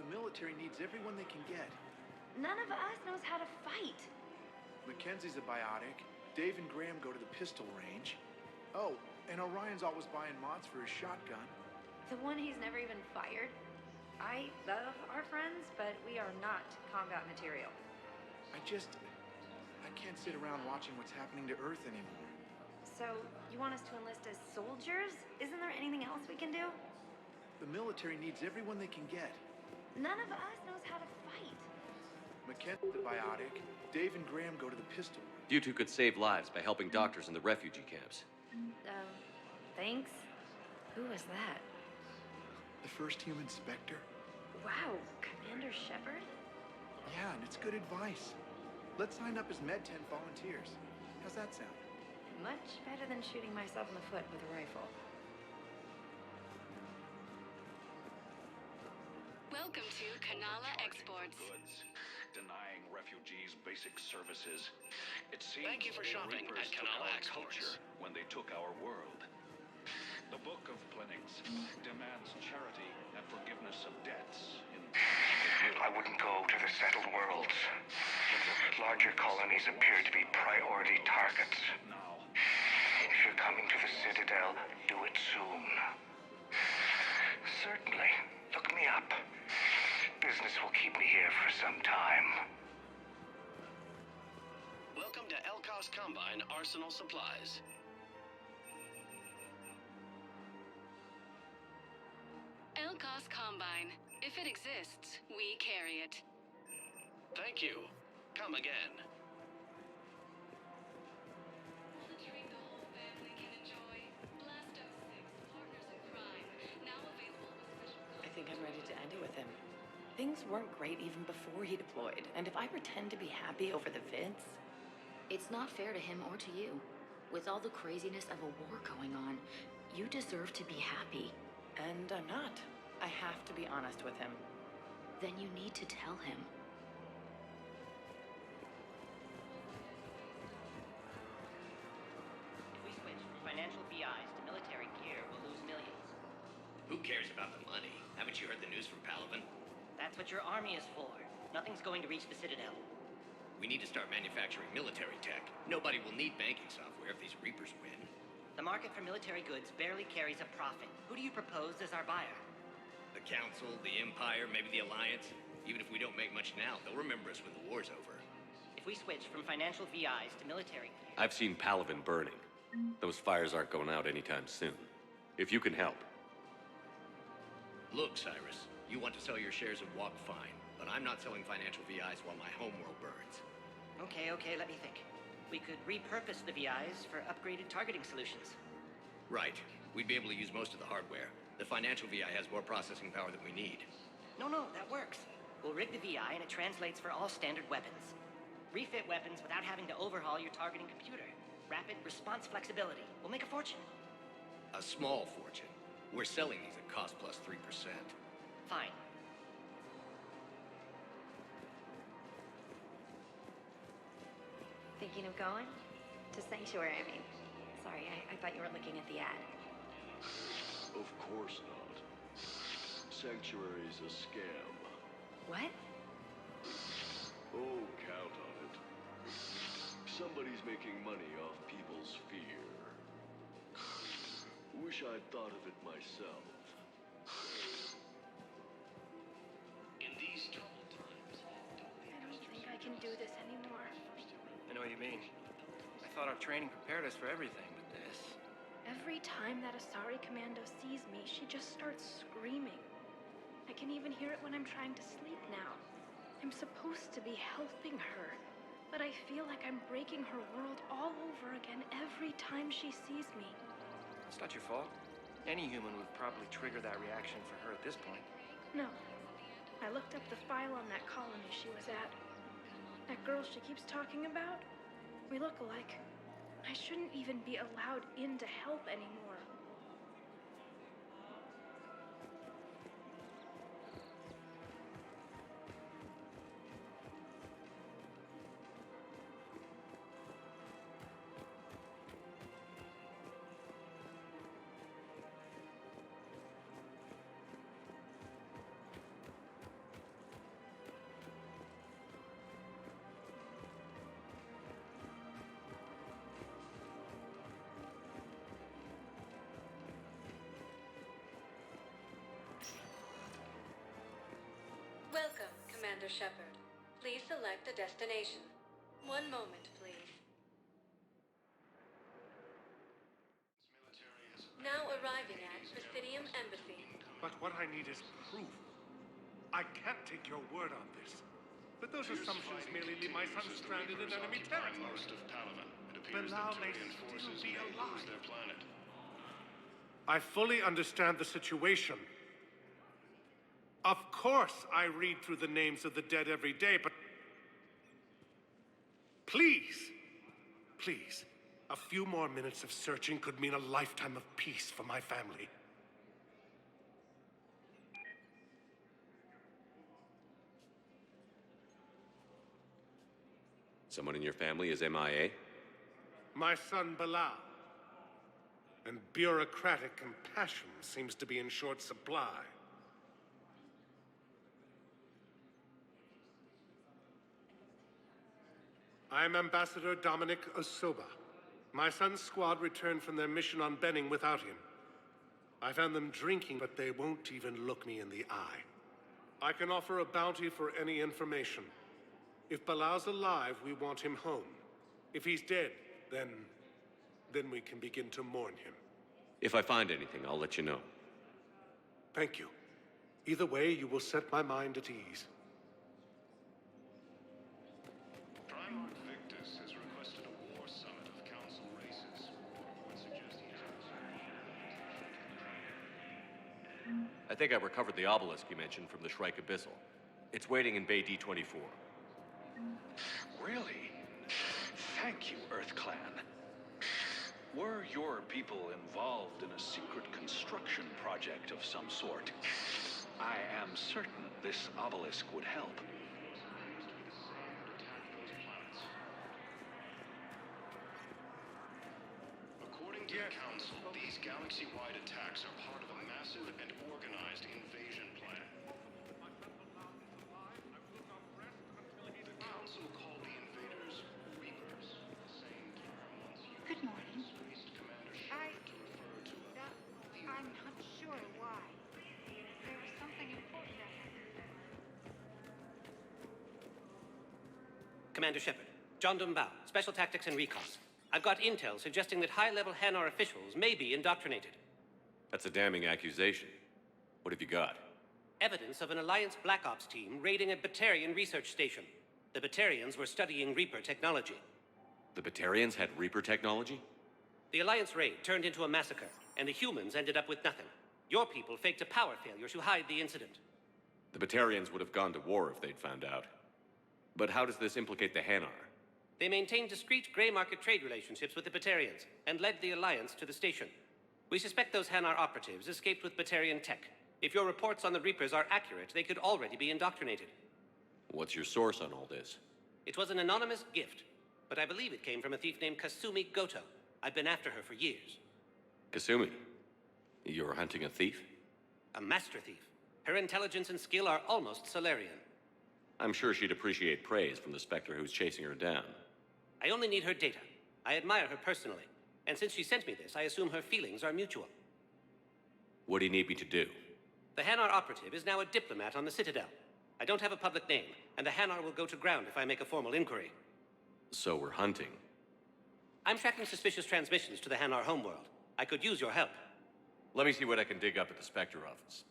The military needs everyone they can get. None of us knows how to fight. Mackenzie's a biotic. Dave and Graham go to the pistol range. Oh, and Orion's always buying mods for his shotgun. The one he's never even fired. I love our friends, but we are not combat material. I can't sit around watching what's happening to Earth anymore. So, you want us to enlist as soldiers? Isn't there anything else we can do? The military needs everyone they can get. None of us knows how to fight. Mackenzie's a biotic. Dave and Graham go to the pistol. You two could save lives by helping doctors in the refugee camps. Thanks. Who was that? The first human Spectre? Wow, Commander Shepard? Yeah, and it's good advice. Let's sign up as Med-10 volunteers. How's that sound? Much better than shooting myself in the foot with a rifle. Welcome to Kanala Exports. Goods, denying refugees basic services. It seems Thank you for shopping Reapers at took Kanala our Exports. culture when they took our world. The Book of Plenings demands charity and forgiveness of debts in... I wouldn't go to the settled worlds. Larger colonies appear to be priority targets. Now, If you're coming to the Citadel, do it soon. Certainly. Look me up. Business will keep me here for some time. Welcome to Elkos Combine Arsenal Supplies. Elkos Combine. If it exists, we carry it. Thank you. Come again. Monitoring the whole family can enjoy. Blasto 6, Partners in Crime. Now available with special... I think I'm ready to end it with him. Things weren't great even before he deployed, and if I pretend to be happy over the vids... It's not fair to him or to you. With all the craziness of a war going on, you deserve to be happy. And I'm not. I have to be honest with him. Then you need to tell him. If we switch from financial VIs to military gear, we'll lose millions. Who cares about the money? Haven't you heard the news from Palaven? That's what your army is for. Nothing's going to reach the Citadel. We need to start manufacturing military tech. Nobody will need banking software if these Reapers win. The market for military goods barely carries a profit. Who do you propose as our buyer? The Council, the Empire, maybe the Alliance. Even if we don't make much now, they'll remember us when the war's over. If we switch from financial VIs to military gear... I've seen Palaven burning. Those fires aren't going out anytime soon. If you can help. Look, Cyrus, you want to sell your shares of WAP, fine. But I'm not selling financial VIs while my homeworld burns. Okay, let me think. We could repurpose the VIs for upgraded targeting solutions. Right. We'd be able to use most of the hardware. The financial VI has more processing power than we need. No, that works. We'll rig the VI and it translates for all standard weapons. Refit weapons without having to overhaul your targeting computer. Rapid response flexibility. We'll make a fortune. A small fortune. We're selling these at cost plus 3%. Fine. Thinking of going? To Sanctuary, I mean. Sorry, I thought you were looking at the ad. Of course not. Sanctuary's a scam. What? Oh, count on it. Somebody's making money off people's fear. Wish I'd thought of it myself. In these troubled times, I don't think I can do this anymore. I know what you mean. I thought our training prepared us for everything, but this... Every time that Asari Commando sees me, she just starts screaming. I can even hear it when I'm trying to sleep now. I'm supposed to be helping her, but I feel like I'm breaking her world all over again every time she sees me. It's not your fault. Any human would probably trigger that reaction for her at this point. No. I looked up the file on that colony she was at. That girl she keeps talking about? We look alike. I shouldn't even be allowed in to help anymore. Commander Shepard. Please select a destination. One moment, please. Now arriving at Presidium Embassy. But what I need is proof. I can't take your word on this. But those assumptions merely leave my son stranded in enemy territory. Bilal may still be alive. I fully understand the situation. Of course I read through the names of the dead every day, but... Please, please, a few more minutes of searching could mean a lifetime of peace for my family. Someone in your family is MIA? My son Bilal. And bureaucratic compassion seems to be in short supply. I am Ambassador Dominic Osoba. My son's squad returned from their mission on Benning without him. I found them drinking, but they won't even look me in the eye. I can offer a bounty for any information. If Bilal's alive, we want him home. If he's dead, then we can begin to mourn him. If I find anything, I'll let you know. Thank you. Either way, you will set my mind at ease. Primarch Victus has requested a war summit of Council races. Would suggest he I think I recovered the obelisk you mentioned from the Shrike Abyssal. It's waiting in Bay D-24. Really? Thank you, Earth Clan. Were your people involved in a secret construction project of some sort, I am certain this obelisk would help. According to the Council, these galaxy-wide attacks are part of a massive and organized invasion plan. The Council called the invaders Reapers. The same term once used. Good morning. I'm not sure why. There was something important I had to say. Commander Shepard, John Dumbao, Special Tactics and Recon. I've got intel suggesting that high-level Hanar officials may be indoctrinated. That's a damning accusation. What have you got? Evidence of an Alliance Black Ops team raiding a Batarian research station. The Batarians were studying Reaper technology. The Batarians had Reaper technology? The Alliance raid turned into a massacre, and the humans ended up with nothing. Your people faked a power failure to hide the incident. The Batarians would have gone to war if they'd found out. But how does this implicate the Hanar? They maintained discreet gray market trade relationships with the Batarians, and led the Alliance to the station. We suspect those Hanar operatives escaped with Batarian tech. If your reports on the Reapers are accurate, they could already be indoctrinated. What's your source on all this? It was an anonymous gift, but I believe it came from a thief named Kasumi Goto. I've been after her for years. Kasumi? You're hunting a thief? A master thief. Her intelligence and skill are almost Solarian. I'm sure she'd appreciate praise from the Spectre who's chasing her down. I only need her data. I admire her personally. And since she sent me this, I assume her feelings are mutual. What do you need me to do? The Hanar operative is now a diplomat on the Citadel. I don't have a public name, and the Hanar will go to ground if I make a formal inquiry. So we're hunting. I'm tracking suspicious transmissions to the Hanar homeworld. I could use your help. Let me see what I can dig up at the Spectre office.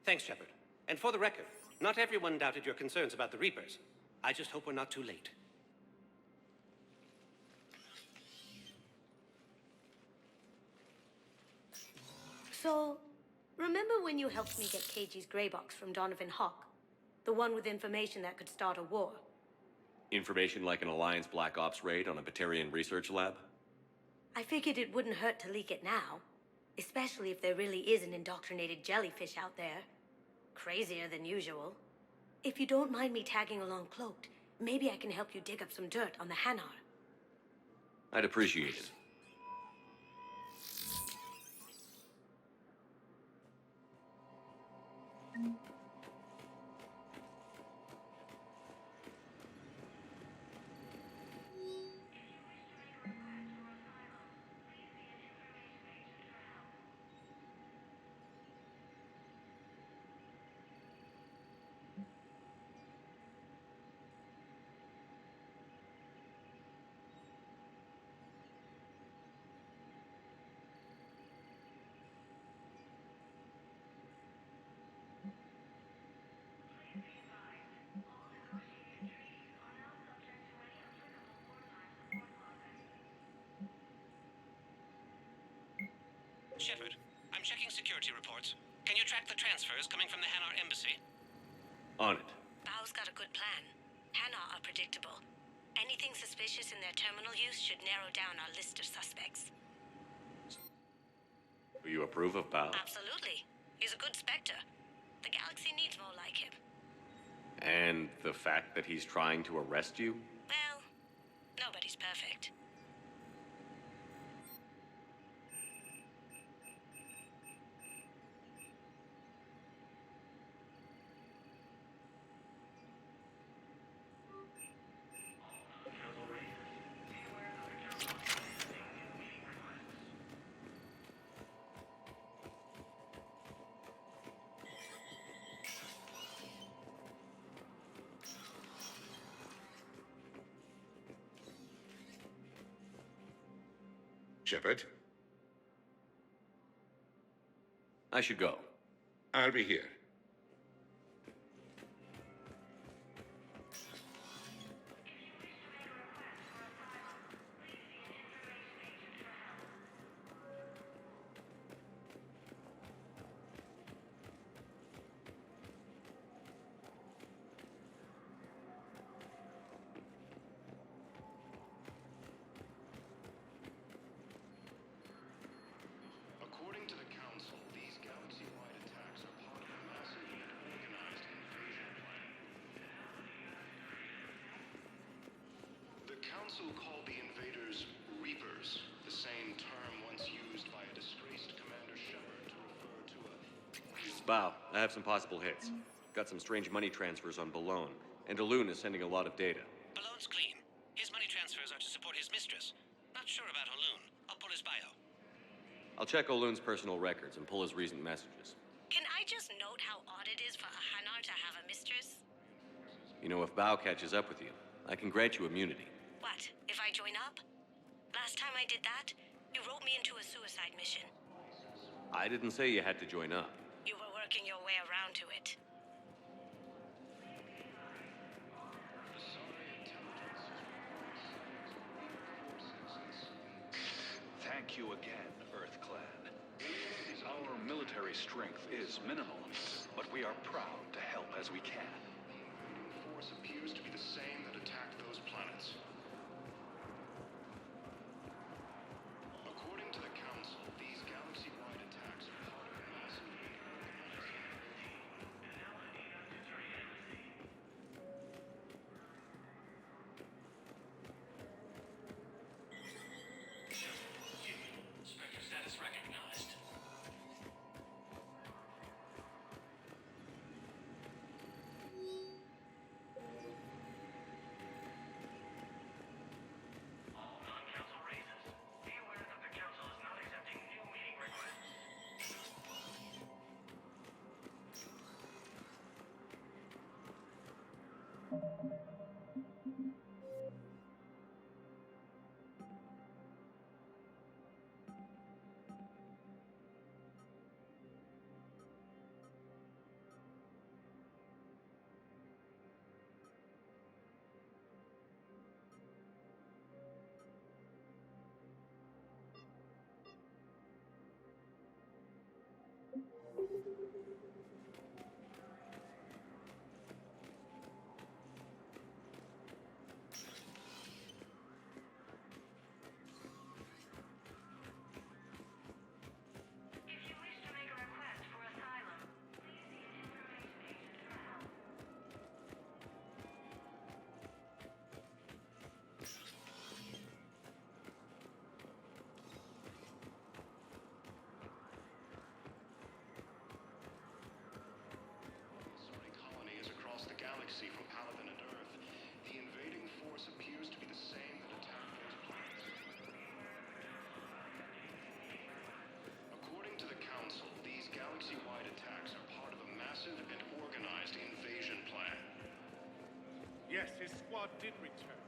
Thanks, Shepard. And for the record, not everyone doubted your concerns about the Reapers. I just hope we're not too late. So, remember when you helped me get KG's gray box from Donovan Hawk? The one with information that could start a war? Information like an Alliance Black Ops raid on a Batarian research lab? I figured it wouldn't hurt to leak it now. Especially if there really is an indoctrinated jellyfish out there. Crazier than usual. If you don't mind me tagging along cloaked, maybe I can help you dig up some dirt on the Hanar. I'd appreciate it. Shepard, I'm checking security reports. Can you track the transfers coming from the Hanar embassy? On it. Bao's got a good plan. Hanar are predictable. Anything suspicious in their terminal use should narrow down our list of suspects. Do you approve of Bao? Absolutely. He's a good Spectre. The galaxy needs more like him. And the fact that he's trying to arrest you? Well, nobody's perfect. Shepard, I should go. I'll be here. According to the Council, these galaxy-wide attacks are part of a massive and organized invasion plan. The Council called the invaders Reapers, the same term once used by a disgraced Commander Shepard to refer to a... Bao, I have some possible hits. Got some strange money transfers on Balone, and Alun is sending a lot of data. Balone's clean. His money transfers are to support his mistress. Not sure about Alun. I'll pull his bio. I'll check Olun's personal records and pull his recent messages. Can I just note how odd it is for a Hanar to have a mistress? You know, if Bao catches up with you, I can grant you immunity. What, if I join up? Last time I did that, you wrote me into a suicide mission. I didn't say you had to join up. You were working your way around to it. Thank you again, Earth Clan. Our military strength is minimal, but we are proud to help as we can. The force appears to be the same that attacked those planets. According to the Council, these galaxy-wide attacks are part of a massive and organized... Spectre status recognized. All non-council raises. Be aware that the council is not accepting new meeting requests. If you wish to make a request for asylum, please see an information agent for help. Sorry, colony is across the galaxy from Paladin and Earth. The invading force appears to be the same that attacked those planets. According to the Council, these galaxy-wide attacks are part of a massive and organized invasion plan. Yes, his squad did return.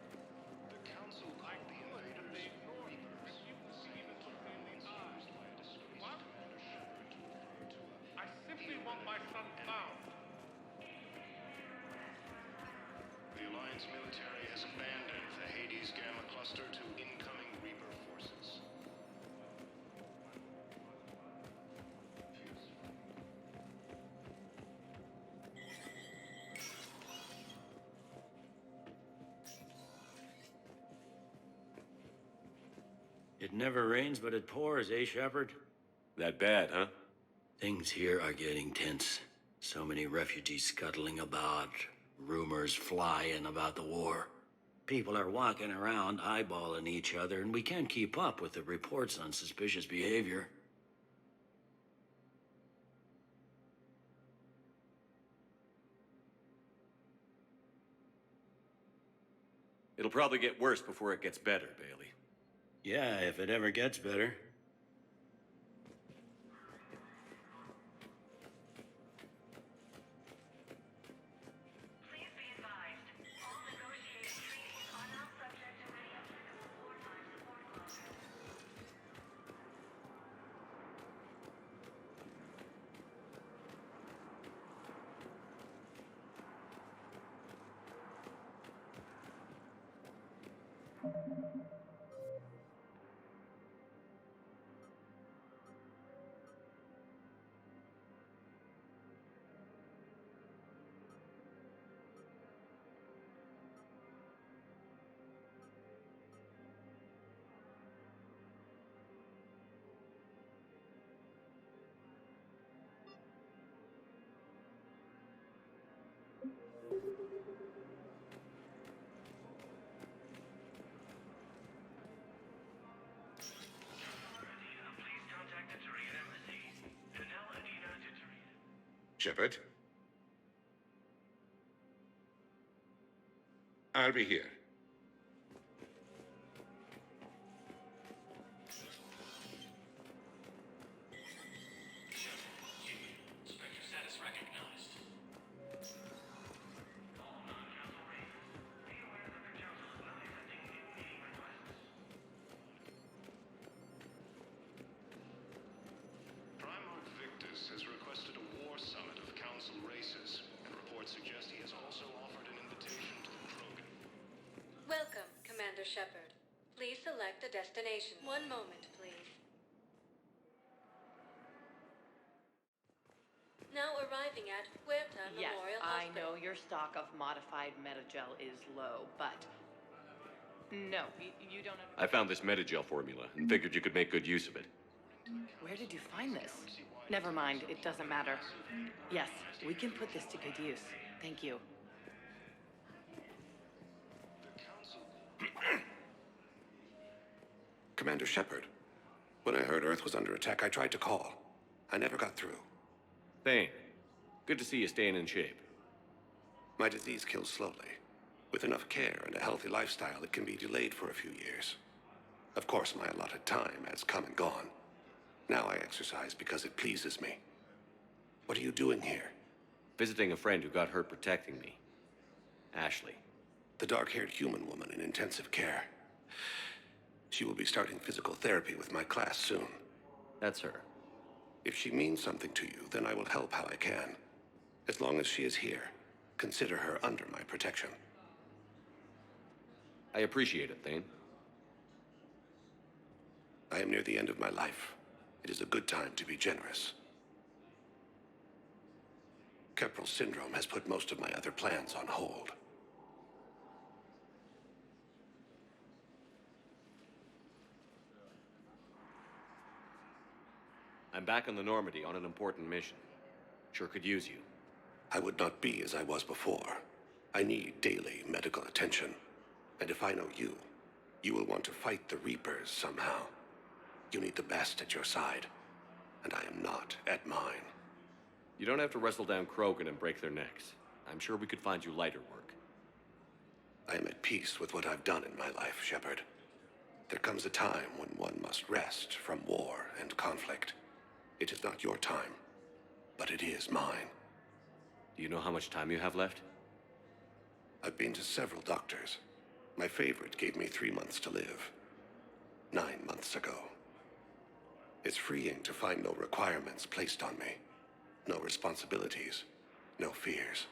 The Council called the invaders Reapers, the same term once used by a disgraced Commander Shepard to refer to a... I simply want my son found. The Alliance military has abandoned the Hades Gamma cluster to incoming Reaper forces. It never rains, but it pours, eh, Shepard? That bad, huh? Things here are getting tense. So many refugees scuttling about, rumors flying about the war. People are walking around eyeballing each other, and we can't keep up with the reports on suspicious behavior. It'll probably get worse before it gets better, Bailey. Yeah, if it ever gets better. Shepard? I'll be here. Spectre status recognized. Primarch Victus has requested a war summit of Council races, and reports suggest he has also offered an invitation to the Krogan. Welcome, Commander Shepard. Please select a destination. One moment, please. Now arriving at Huerta Yes, Memorial I Hospital. know your stock of modified metagel is low, but... No, you don't... I found this metagel formula and figured you could make good use of it. Where did you find this? Never mind, it doesn't matter. Yes, we can put this to good use. Thank you. Commander Shepard, when I heard Earth was under attack, I tried to call. I never got through. Thane, good to see you staying in shape. My disease kills slowly. With enough care and a healthy lifestyle, it can be delayed for a few years. Of course, my allotted time has come and gone. Now I exercise because it pleases me. What are you doing here? Visiting a friend who got hurt protecting me. Ashley. The dark-haired human woman in intensive care. She will be starting physical therapy with my class soon. That's her. If she means something to you, then I will help how I can. As long as she is here, consider her under my protection. I appreciate it, Thane. I am near the end of my life. It is a good time to be generous. Keprel syndrome has put most of my other plans on hold. I'm back on the Normandy on an important mission. Sure could use you. I would not be as I was before. I need daily medical attention. And if I know you, you will want to fight the Reapers somehow. You need the best at your side, and I am not at mine. You don't have to wrestle down Krogan and break their necks. I'm sure we could find you lighter work. I am at peace with what I've done in my life, Shepard. There comes a time when one must rest from war and conflict. It is not your time, but it is mine. Do you know how much time you have left? I've been to several doctors. My favorite gave me 3 months to live. 9 months ago. It's freeing to find no requirements placed on me. No responsibilities. No fears.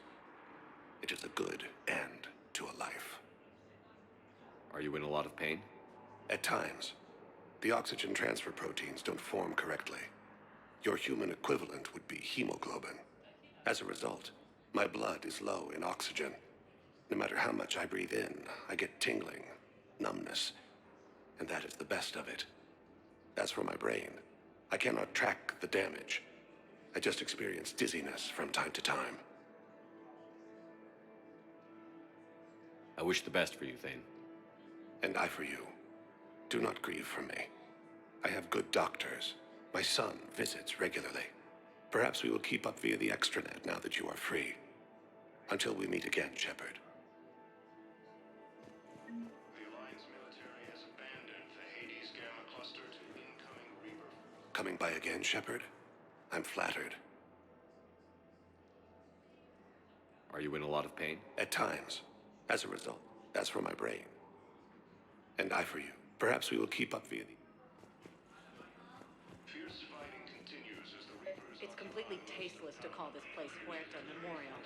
It is a good end to a life. Are you in a lot of pain? At times. The oxygen transfer proteins don't form correctly. Your human equivalent would be hemoglobin. As a result, my blood is low in oxygen. No matter how much I breathe in, I get tingling, numbness, and that is the best of it. As for my brain, I cannot track the damage. I just experience dizziness from time to time. I wish the best for you, Thane. And I for you. Do not grieve for me. I have good doctors. My son visits regularly. Perhaps we will keep up via the extranet now that you are free. Until we meet again, Shepard. The Alliance military has abandoned the Hades Gamma cluster to incoming Reaper. Coming by again, Shepard? I'm flattered. Are you in a lot of pain? At times. As a result, as for my brain. And I for you. Perhaps we will keep up via the... Fierce fighting continues as the Reapers... It's completely tasteless to call this place Huerta Memorial.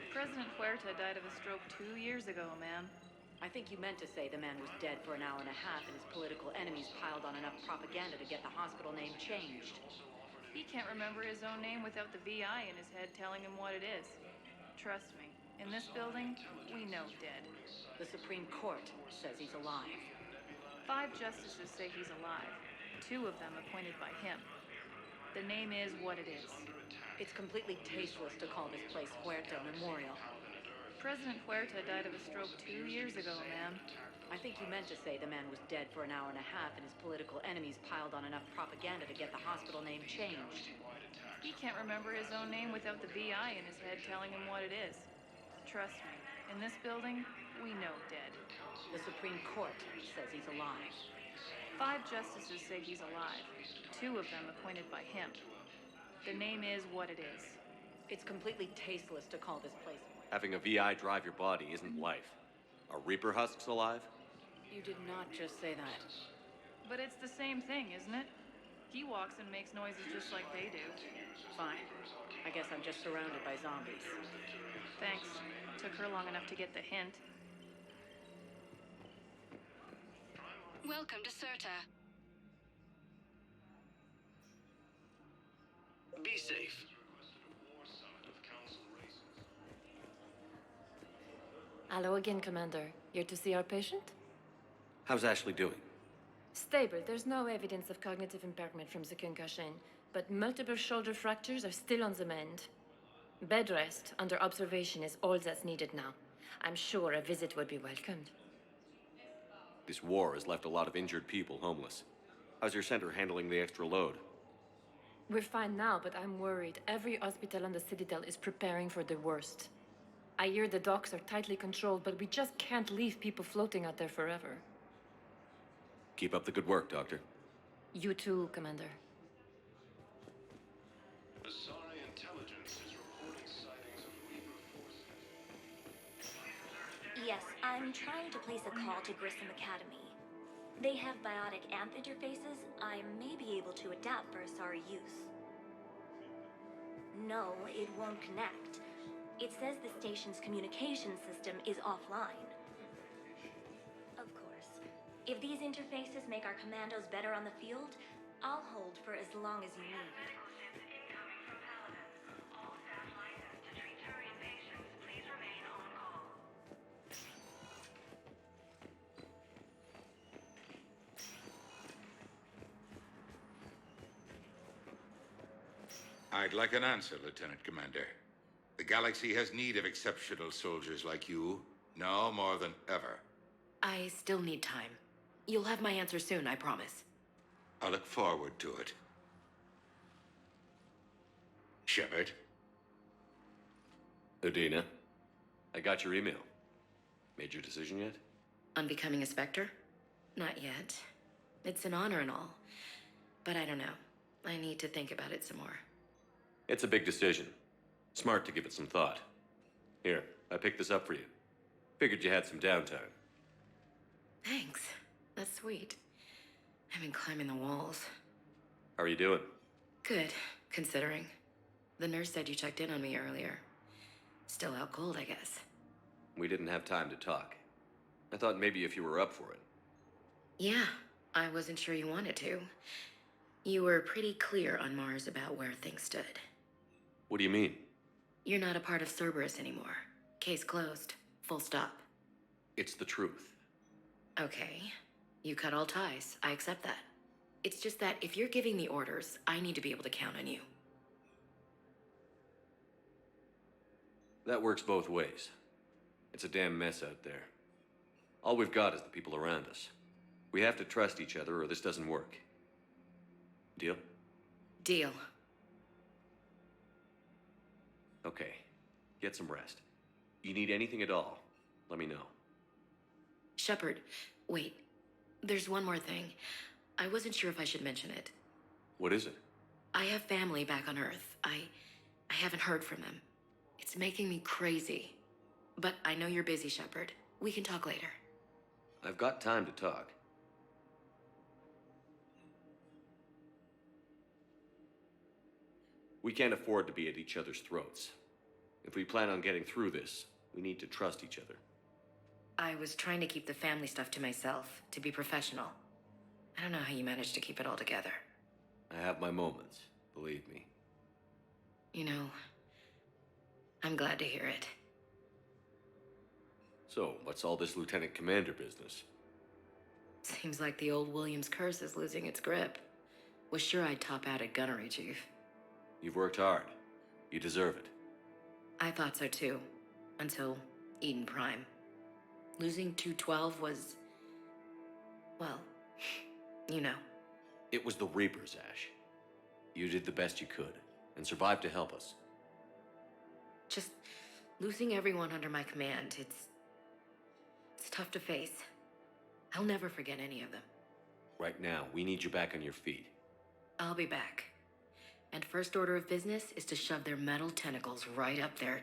President Huerta died of a stroke 2 years ago, ma'am. I think you meant to say the man was dead for an hour and a half and his political enemies piled on enough propaganda to get the hospital name changed. He can't remember his own name without the VI in his head telling him what it is. Trust me, in this building, we know dead. The Supreme Court says he's alive. 5 justices say he's alive. 2 of them appointed by him. The name is what it is. It's completely tasteless to call this place Huerta Memorial. President Huerta died of a stroke 2 years ago, ma'am. I think you meant to say the man was dead for an hour and a half and his political enemies piled on enough propaganda to get the hospital name changed. He can't remember his own name without the VI in his head telling him what it is. Trust me, in this building, we know dead. The Supreme Court says he's alive. 5 justices say he's alive. 2 of them appointed by him. The name is what it is. It's completely tasteless to call this place. Having a VI drive your body isn't life. Are Reaper husks alive? You did not just say that. But it's the same thing, isn't it? He walks and makes noises just like they do. Fine. I guess I'm just surrounded by zombies. Thanks. Took her long enough to get the hint. Welcome to Cirta. Be safe. Hello again, Commander. Here to see our patient? How's Ashley doing? Stable. There's no evidence of cognitive impairment from the concussion, but multiple shoulder fractures are still on the mend. Bed rest under observation is all that's needed now. I'm sure a visit would be welcomed. This war has left a lot of injured people homeless. How's your center handling the extra load? We're fine now, but I'm worried. Every hospital on the Citadel is preparing for the worst. I hear the docks are tightly controlled, but we just can't leave people floating out there forever. Keep up the good work, Doctor. You too, Commander. Asari intelligence is reporting sightings of Reaper forces. Yes, I'm trying to place a call to Grissom Academy. They have biotic amp interfaces I may be able to adapt for Asari use. No, it won't connect. It says the station's communication system is offline. Of course, if these interfaces make our commandos better on the field, I'll hold for as long as you need. I'd like an answer, Lieutenant Commander. The galaxy has need of exceptional soldiers like you, now more than ever. I still need time. You'll have my answer soon, I promise. I look forward to it. Shepard? Udina, I got your email. Made your decision yet? On becoming a Spectre? Not yet. It's an honor and all. But I don't know. I need to think about it some more. It's a big decision. Smart to give it some thought. Here, I picked this up for you. Figured you had some downtime. Thanks. That's sweet. I've been climbing the walls. How are you doing? Good, considering. The nurse said you checked in on me earlier. Still out cold, I guess. We didn't have time to talk. I thought maybe if you were up for it. Yeah, I wasn't sure you wanted to. You were pretty clear on Mars about where things stood. What do you mean? You're not a part of Cerberus anymore. Case closed. Full stop. It's the truth. Okay. You cut all ties. I accept that. It's just that if you're giving the orders, I need to be able to count on you. That works both ways. It's a damn mess out there. All we've got is the people around us. We have to trust each other or this doesn't work. Deal? Deal. Okay. Get some rest. You need anything at all, let me know. Shepard, wait. There's one more thing. I wasn't sure if I should mention it. What is it? I have family back on Earth. I haven't heard from them. It's making me crazy. But I know you're busy, Shepard. We can talk later. I've got time to talk. We can't afford to be at each other's throats. If we plan on getting through this, we need to trust each other. I was trying to keep the family stuff to myself, to be professional. I don't know how you managed to keep it all together. I have my moments, believe me. You know, I'm glad to hear it. So, what's all this Lieutenant Commander business? Seems like the old Williams curse is losing its grip. Was sure I'd top out at gunnery, Chief. You've worked hard. You deserve it. I thought so too. Until Eden Prime. Losing 212 was... well, you know. It was the Reapers, Ash. You did the best you could, and survived to help us. Just losing everyone under my command, it's tough to face. I'll never forget any of them. Right now, we need you back on your feet. I'll be back. And first order of business is to shove their metal tentacles right up there.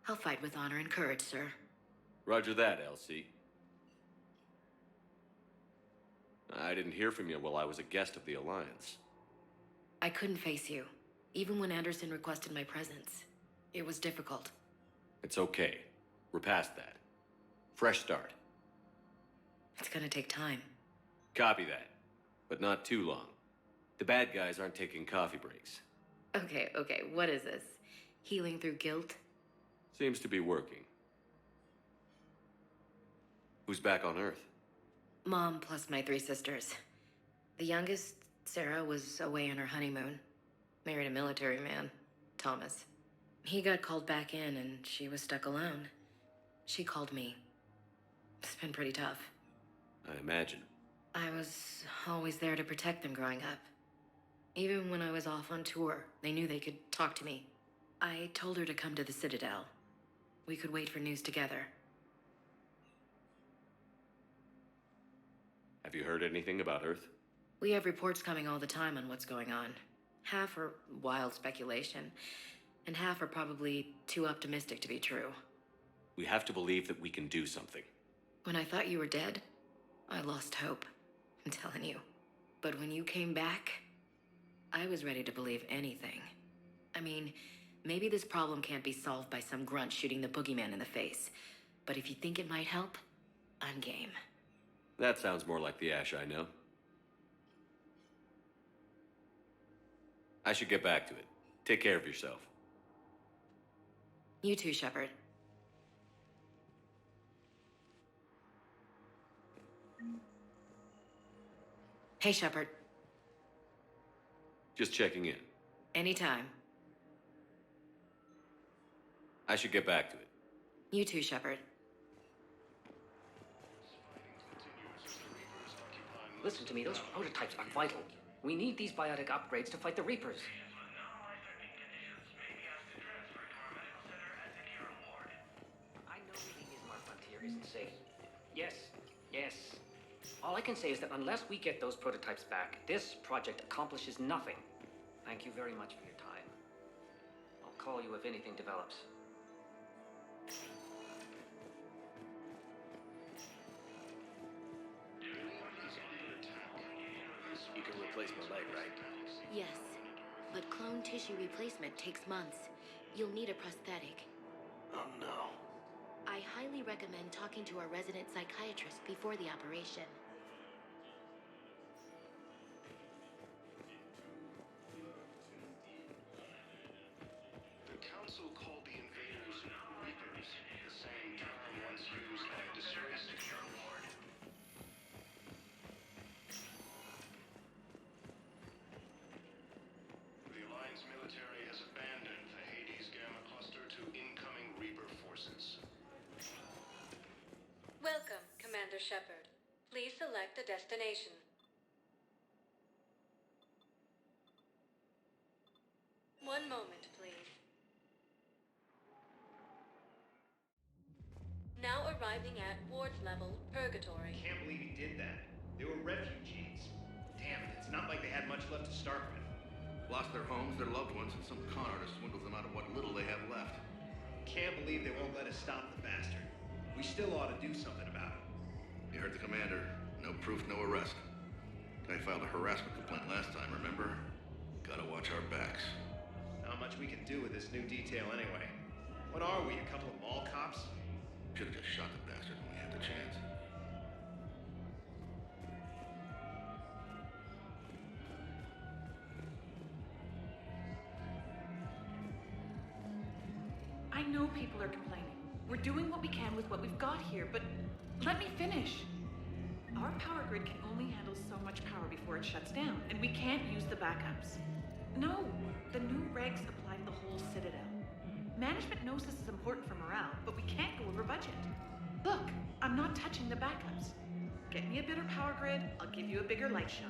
I'll fight with honor and courage, sir. Roger that, LC. I didn't hear from you while I was a guest of the Alliance. I couldn't face you, even when Anderson requested my presence. It was difficult. It's okay. We're past that. Fresh start. It's gonna take time. Copy that. But not too long. The bad guys aren't taking coffee breaks. Okay, what is this? Healing through guilt? Seems to be working. Who's back on Earth? Mom plus my 3 sisters. The youngest, Sarah, was away on her honeymoon. Married a military man, Thomas. He got called back in and she was stuck alone. She called me. It's been pretty tough. I imagine. I was always there to protect them growing up. Even when I was off on tour, they knew they could talk to me. I told her to come to the Citadel. We could wait for news together. Have you heard anything about Earth? We have reports coming all the time on what's going on. Half are wild speculation, and half are probably too optimistic to be true. We have to believe that we can do something. When I thought you were dead, I lost hope. I'm telling you. But when you came back, I was ready to believe anything. I mean, maybe this problem can't be solved by some grunt shooting the boogeyman in the face. But if you think it might help, I'm game. That sounds more like the Ash I know. I should get back to it. Take care of yourself. You too, Shepard. Hey, Shepard. Just checking in. Anytime. I should get back to it. You too, Shepard. Listen to me, those prototypes are vital. We need these biotic upgrades to fight the Reapers. I know leaving Ismar Frontier isn't safe. Yes. All I can say is that unless we get those prototypes back, this project accomplishes nothing. Thank you very much for your time. I'll call you if anything develops. You can replace my leg, right? Yes, but clone tissue replacement takes months. You'll need a prosthetic. Oh no. I highly recommend talking to our resident psychiatrist before the operation. The Council called the invaders Reapers, the same term once used by a disgraced Welcome, Commander Shepard. Please select a destination. One moment, please. Now arriving at Ward's level, Purgatory. Can't believe he did that. They were refugees. Damn it, it's not like they had much left to start with. Lost their homes, their loved ones, and some con artist swindles them out of what little they have left. Can't believe they won't let us stop the bastard. We still ought to do something about it. You heard the commander. No proof, no arrest. Guy filed a harassment complaint last time, remember? Gotta watch our backs. Not much we can do with this new detail anyway. What are we, a couple of mall cops? Should've just shot the bastard when we had the chance. I know people are complaining. We're doing what we can with what we've got here, but let me finish. Our power grid can only handle so much power before it shuts down, and we can't use the backups. No, the new regs apply to the whole Citadel. Management knows this is important for morale, but we can't go over budget. Look, I'm not touching the backups. Get me a better power grid, I'll give you a bigger light show.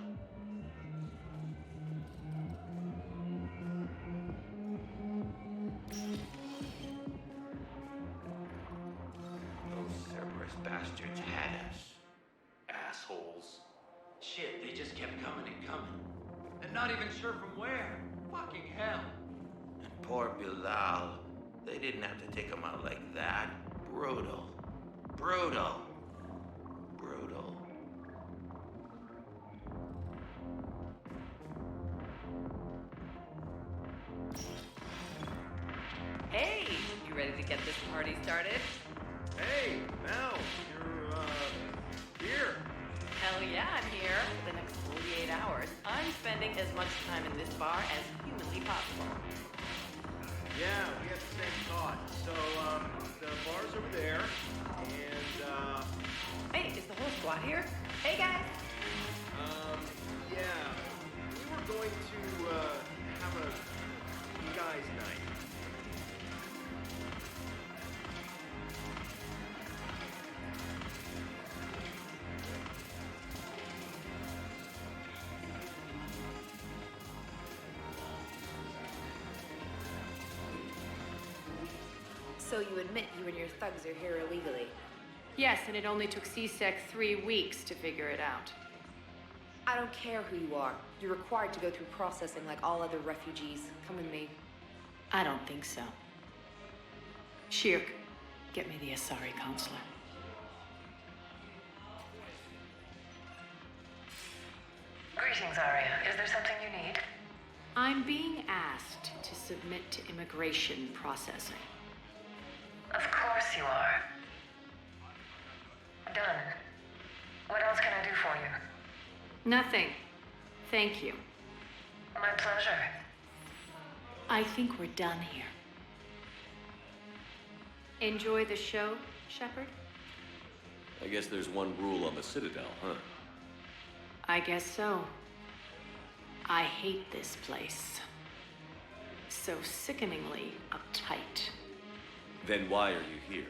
Those Cerberus bastards had us. Assholes. Shit, they just kept coming and coming. And not even sure from where. Fucking hell. And poor Bilal. They didn't have to take him out like that. Brutal. Brutal. Brutal. Hey, you ready to get this party started? Hey, now, you're, here. Hell yeah, I'm here. For the next 48 hours, I'm spending as much time in this bar as humanly possible. Yeah, we had the same thought. So, the bar's over there, and, Hey, is the whole squad here? Hey, guys! yeah. We were going to, have a guys' night. So you admit you and your thugs are here illegally? Yes, and it only took CSEC 3 weeks to figure it out. I don't care who you are. You're required to go through processing like all other refugees. Come with me. I don't think so. Shirk, get me the Asari consular. Greetings, Arya. Is there something you need? I'm being asked to submit to immigration processing. Of course you are. Done. What else can I do for you? Nothing. Thank you. My pleasure. I think we're done here. Enjoy the show, Shepard? I guess there's one rule on the Citadel, huh? I guess so. I hate this place. So sickeningly uptight. Then why are you here?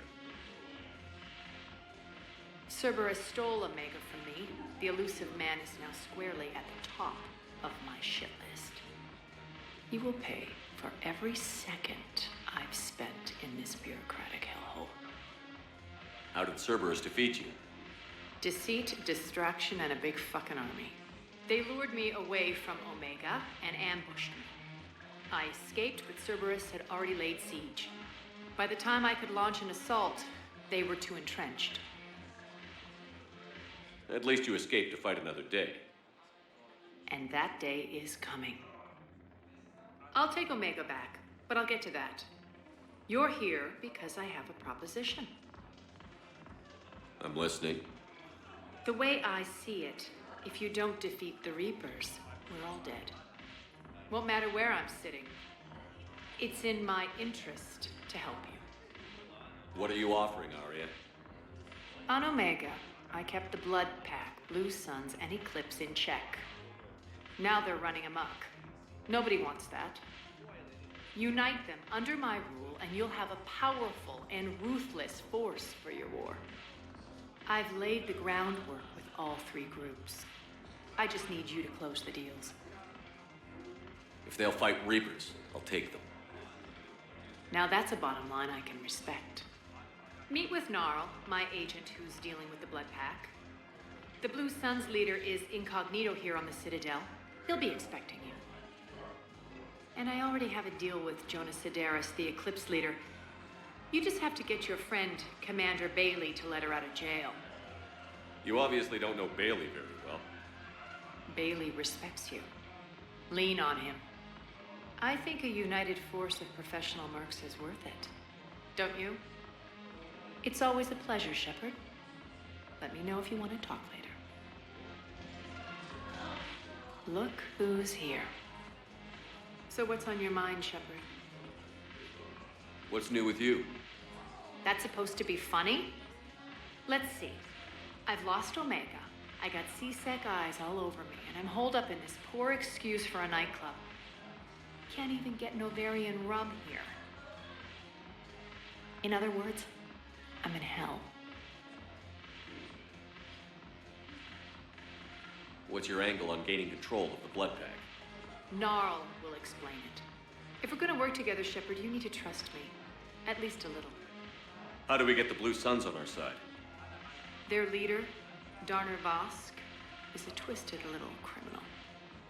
Cerberus stole Omega from me. The elusive man is now squarely at the top of my shit list. He will pay for every second I've spent in this bureaucratic hellhole. How did Cerberus defeat you? Deceit, distraction, and a big fucking army. They lured me away from Omega and ambushed me. I escaped, but Cerberus had already laid siege. By the time I could launch an assault, they were too entrenched. At least you escaped to fight another day. And that day is coming. I'll take Omega back, but I'll get to that. You're here because I have a proposition. I'm listening. The way I see it, if you don't defeat the Reapers, we're all dead. Won't matter where I'm sitting. It's in my interest to help you. What are you offering, Arya? On Omega, I kept the Blood Pack, Blue Suns, and Eclipse in check. Now they're running amok. Nobody wants that. Unite them under my rule, and you'll have a powerful and ruthless force for your war. I've laid the groundwork with all three groups. I just need you to close the deals. If they'll fight Reapers, I'll take them. Now that's a bottom line I can respect. Meet with Gnarl, my agent who's dealing with the Blood Pack. The Blue Suns leader is incognito here on the Citadel. He'll be expecting you. And I already have a deal with Jonas Sidaris, the Eclipse leader. You just have to get your friend, Commander Bailey, to let her out of jail. You obviously don't know Bailey very well. Bailey respects you. Lean on him. I think a united force of professional mercs is worth it. Don't you? It's always a pleasure, Shepard. Let me know if you want to talk later. Look who's here. So what's on your mind, Shepard? What's new with you? That's supposed to be funny? Let's see. I've lost Omega. I got C-Sec eyes all over me, and I'm holed up in this poor excuse for a nightclub. Can't even get an ovarian rub here. In other words, I'm in hell. What's your angle on gaining control of the Blood Pack? Gnarl will explain it. If we're gonna work together, Shepard, you need to trust me. At least a little. How do we get the Blue Suns on our side? Their leader, Darner Vosk, is a twisted little criminal.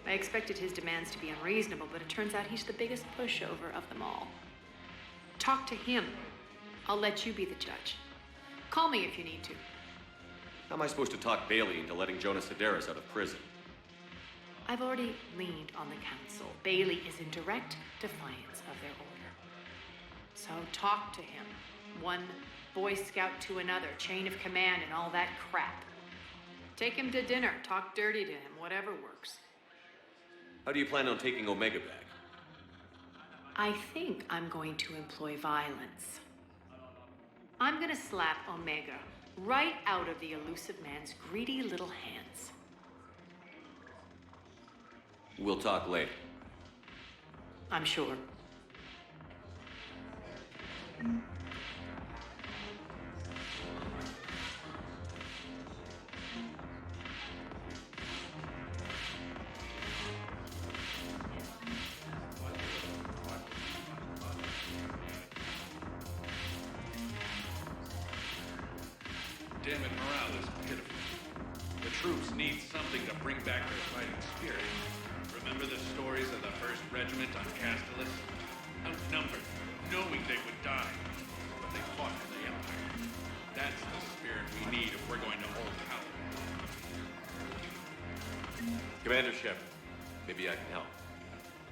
I expected his demands to be unreasonable, but it turns out he's the biggest pushover of them all. Talk to him. I'll let you be the judge. Call me if you need to. How am I supposed to talk Bailey into letting Jonas Sidaris out of prison? I've already leaned on the council. Bailey is in direct defiance of their order. So talk to him. One Boy Scout to another, chain of command and all that crap. Take him to dinner, talk dirty to him, whatever works. How do you plan on taking Omega back? I think I'm going to employ violence. I'm gonna slap Omega right out of the elusive man's greedy little hands. We'll talk later. I'm sure. Damn it, morale is pitiful. The troops need something to bring back their fighting spirit. Remember the stories of the 1st Regiment on Castellus? Outnumbered, knowing they would die, but they fought for the Empire. That's the spirit we need if we're going to hold power. Commander Shepard, maybe I can help.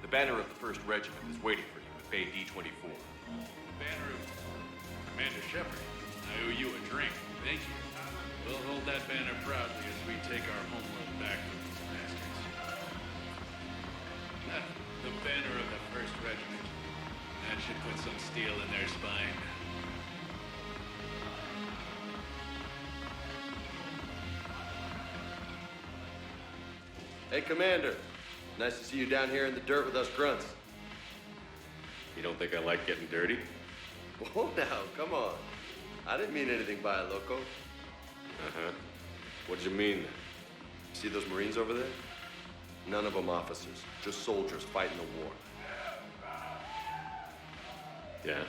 The banner of the 1st Regiment is waiting for you at Bay D-24. The banner of Commander Shepard. I owe you a drink. Thank you. We'll hold that banner proudly as we take our homeworld back from these bastards. The banner of the 1st Regiment. That should put some steel in their spine. Hey, Commander. Nice to see you down here in the dirt with us grunts. You don't think I like getting dirty? Whoa, now, come on. I didn't mean anything by it, loco. Uh-huh. What did you mean then? See those Marines over there? None of them officers, just soldiers fighting the war. Yeah?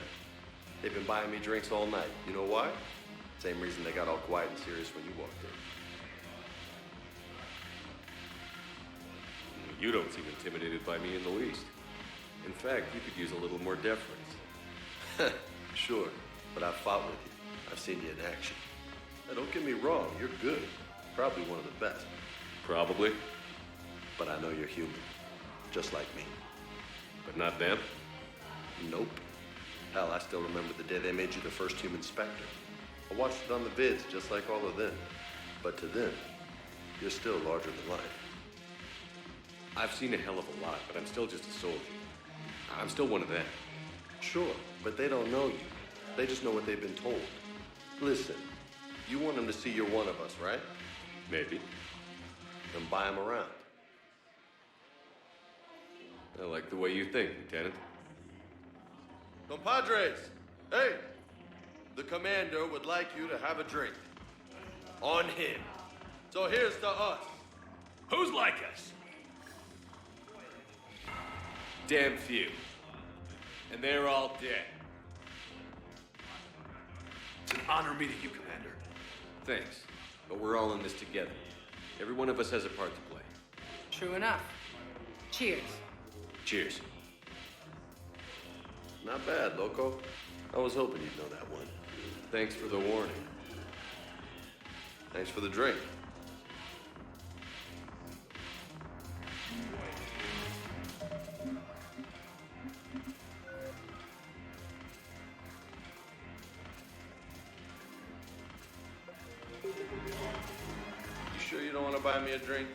They've been buying me drinks all night. You know why? Same reason they got all quiet and serious when you walked in. You don't seem intimidated by me in the least. In fact, you could use a little more deference. Sure, but I've fought with you. I've seen you in action. Now, don't get me wrong, you're good. Probably one of the best. Probably. But I know you're human. Just like me. But not them? Nope. Hell, I still remember the day they made you the first human Spectre. I watched it on the vids, just like all of them. But to them, you're still larger than life. I've seen a hell of a lot, but I'm still just a soldier. I'm still one of them. Sure, but they don't know you. They just know what they've been told. Listen, you want them to see you're one of us, right? Maybe. Then buy them around. I like the way you think, Lieutenant. Compadres! Hey! The commander would like you to have a drink. on him. So here's to us. Who's like us? Damn few. And they're all dead. It's an honor meeting you, Commander. Thanks. But we're all in this together. Every one of us has a part to play. True enough. Cheers. Cheers. Not bad, Loco. I was hoping you'd know that one. Thanks for the warning. Thanks for the drink. You sure you don't want to buy me a drink?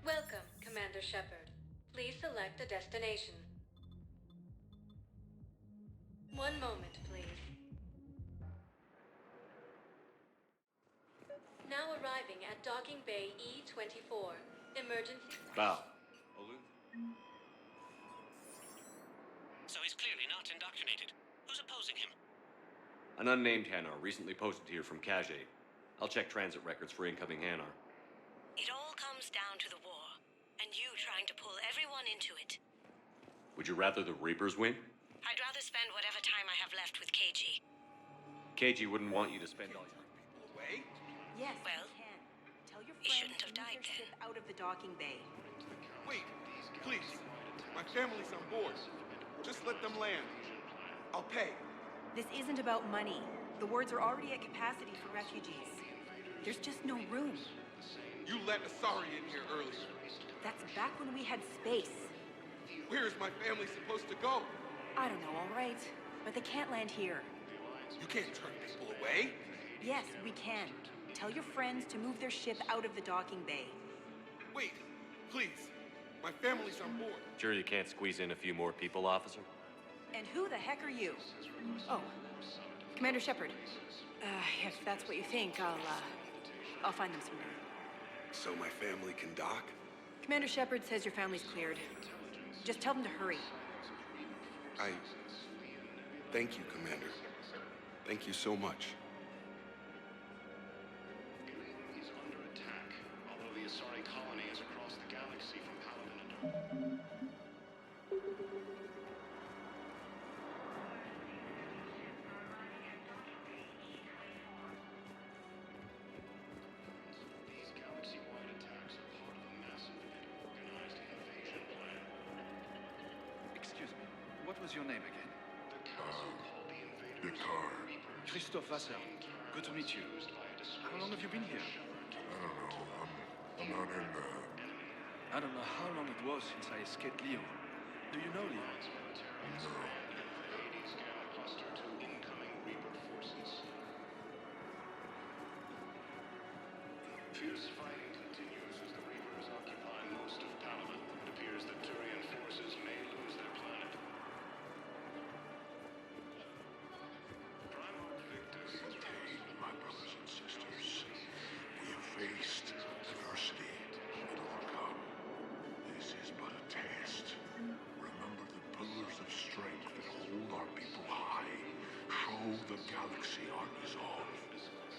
Welcome, Commander Shepard. Please select a destination. One moment, please. Now arriving at Docking Bay E-24. Emergency... Bow. So he's clearly not indoctrinated. Who's opposing him? An unnamed Hanar recently posted here from Kajay. I'll check transit records for incoming Hanar. It all comes down to the war, and you trying to pull everyone into it. Would you rather the Reapers win? I'd rather spend whatever time I have left with KG. KG wouldn't want you to spend all your... Away? Yes, well, Can. Tell your he friends shouldn't have to move died their then. ship out of the docking bay. Wait, please. My family's on board. Just let them land. I'll pay. This isn't about money. The wards are already at capacity for refugees. There's just no room. You let Asari in here earlier. That's back when we had space. Where is my family supposed to go? I don't know, all right. But they can't land here. You can't turn people away. Yes, we can. Tell your friends to move their ship out of the docking bay. Wait, please. My family's on board. Sure you can't squeeze in a few more people, officer? And who the heck are you? Oh, Commander Shepard. If that's what you think, I'll find them somewhere. So my family can dock? Commander Shepard says your family's cleared. Just tell them to hurry. Thank you, Commander. Thank you so much. Is under attack, although the Asari colony is across the galaxy from Paladin and... These galaxy-wide attacks are part of a massive and organized invasion plan. Excuse me, what was your name again? The Council called the invaders... Christophe Vassar. Good to meet you. How long have you been here? I'm not in I don't know how long it was since I escaped Leo. Do you know Leo? Hades gamma cluster to incoming Reaper forces. Fierce fighting continues as the Reapers occupy most of Paladin. It appears that Turian forces may lose their planet. Primarch Victus has my brothers and sisters. We have faced adversity and overcome. This is but a test. Remember the pillars of strength that hold our people high. Show the galaxy our resolve.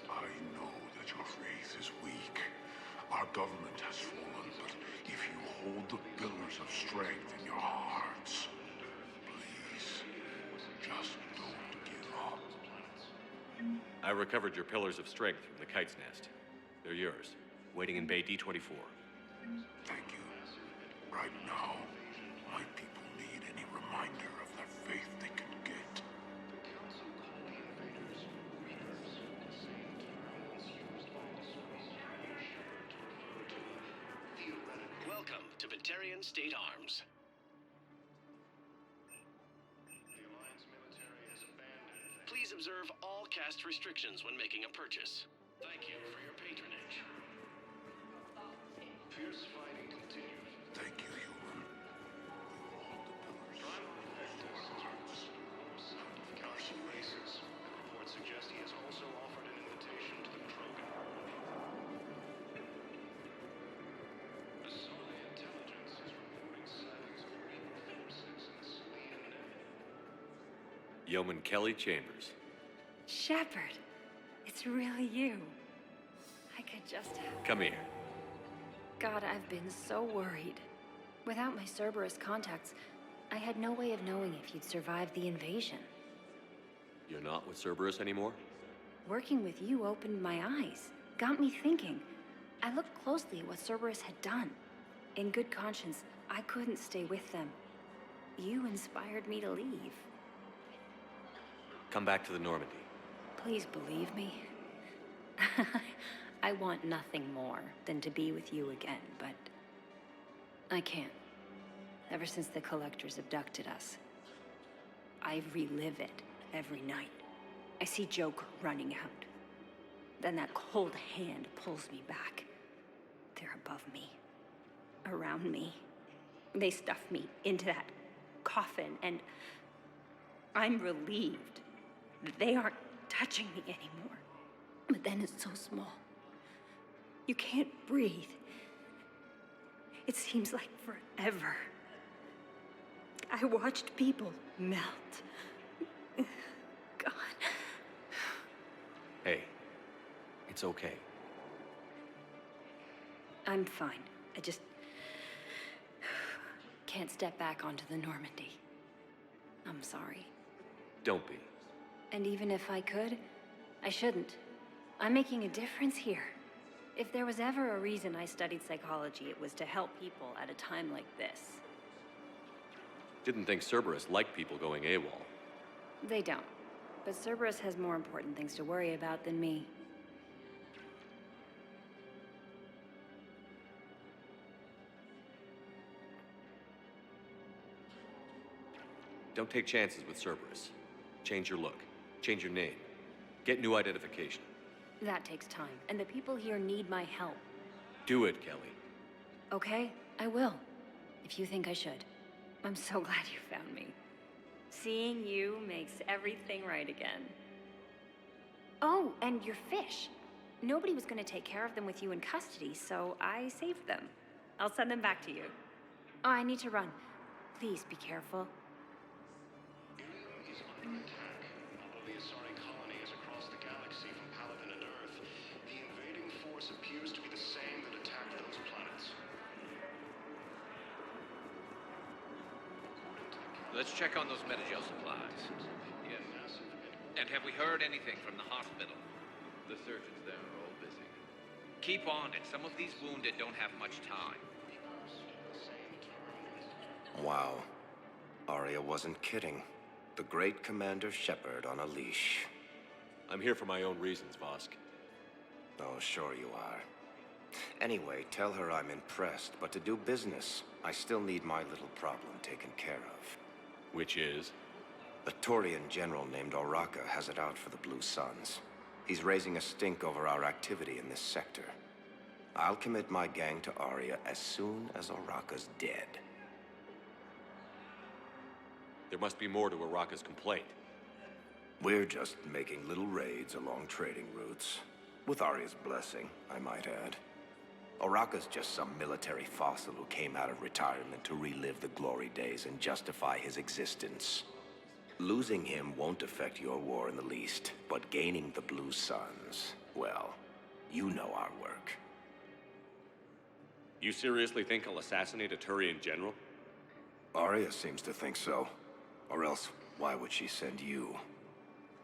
I know that your faith is weak. Our government has fallen, but if you hold the pillars of strength in your hearts, please, just don't give up. I recovered your pillars of strength from the kite's nest. They're yours, waiting in Bay D-24. Thank you. Right now, my people need any reminder of the faith they can get. Welcome to Batarian State Arms. Please observe all caste restrictions when making a purchase. Thank you for your patronage. Fierce fighting continued. Thank you, human. Council races. Reports suggest he has also offered an invitation to the Krogan. Asari intelligence is reporting sightings of Reaper forces in the Salian name. Yeoman Kelly Chambers. Shepard, it's really you. I could just... Come here. God, I've been so worried. Without my Cerberus contacts, I had no way of knowing if you'd survived the invasion. You're not with Cerberus anymore? Working with you opened my eyes, got me thinking. I looked closely at what Cerberus had done. In good conscience, I couldn't stay with them. You inspired me to leave. Come back to the Normandy. Please believe me. I want nothing more than to be with you again, but I can't. Ever since the Collectors abducted us, I relive it every night. I see Joker running out. Then that cold hand pulls me back. They're above me, around me. They stuff me into that coffin, and I'm relieved that they aren't touching me anymore. But then it's so small. You can't breathe. It seems like forever. I watched people melt. God. Hey, it's okay. I'm fine. I just can't step back onto the Normandy. I'm sorry. Don't be. And even if I could, I shouldn't. I'm making a difference here. If there was ever a reason I studied psychology, it was to help people at a time like this. Didn't think Cerberus liked people going AWOL. They don't. But Cerberus has more important things to worry about than me. Don't take chances with Cerberus. Change your look. Change your name. Get new identification. That takes time, and the people here need my help. Do it, Kelly. Okay, I will. If you think I should. I'm so glad you found me. Seeing you makes everything right again. Oh, and your fish. Nobody was gonna take care of them with you in custody, so I saved them. I'll send them back to you. Oh, I need to run. Please be careful. Ilium is under attack. Although the Asari colony is across the galaxy from Paladin and Earth, the invading force appears to be the same that attacked those planets. Let's check on those Metagel supplies. Yes. And have we heard anything from the hospital? The surgeons there are all busy. Keep on it. Some of these wounded don't have much time. Wow. Arya wasn't kidding. The great Commander Shepard on a leash. I'm here for my own reasons, Vosk. Oh, sure you are. Anyway, tell her I'm impressed, but to do business, I still need my little problem taken care of. Which is? A Taurian general named Oraka has it out for the Blue Suns. He's raising a stink over our activity in this sector. I'll commit my gang to Arya as soon as Oraka's dead. There must be more to Oraka's complaint. We're just making little raids along trading routes. With Arya's blessing, I might add. Oraka's just some military fossil who came out of retirement to relive the glory days and justify his existence. Losing him won't affect your war in the least, but gaining the Blue Suns, well, you know our work. You seriously think I'll assassinate a Turian general? Arya seems to think so. Or else, why would she send you?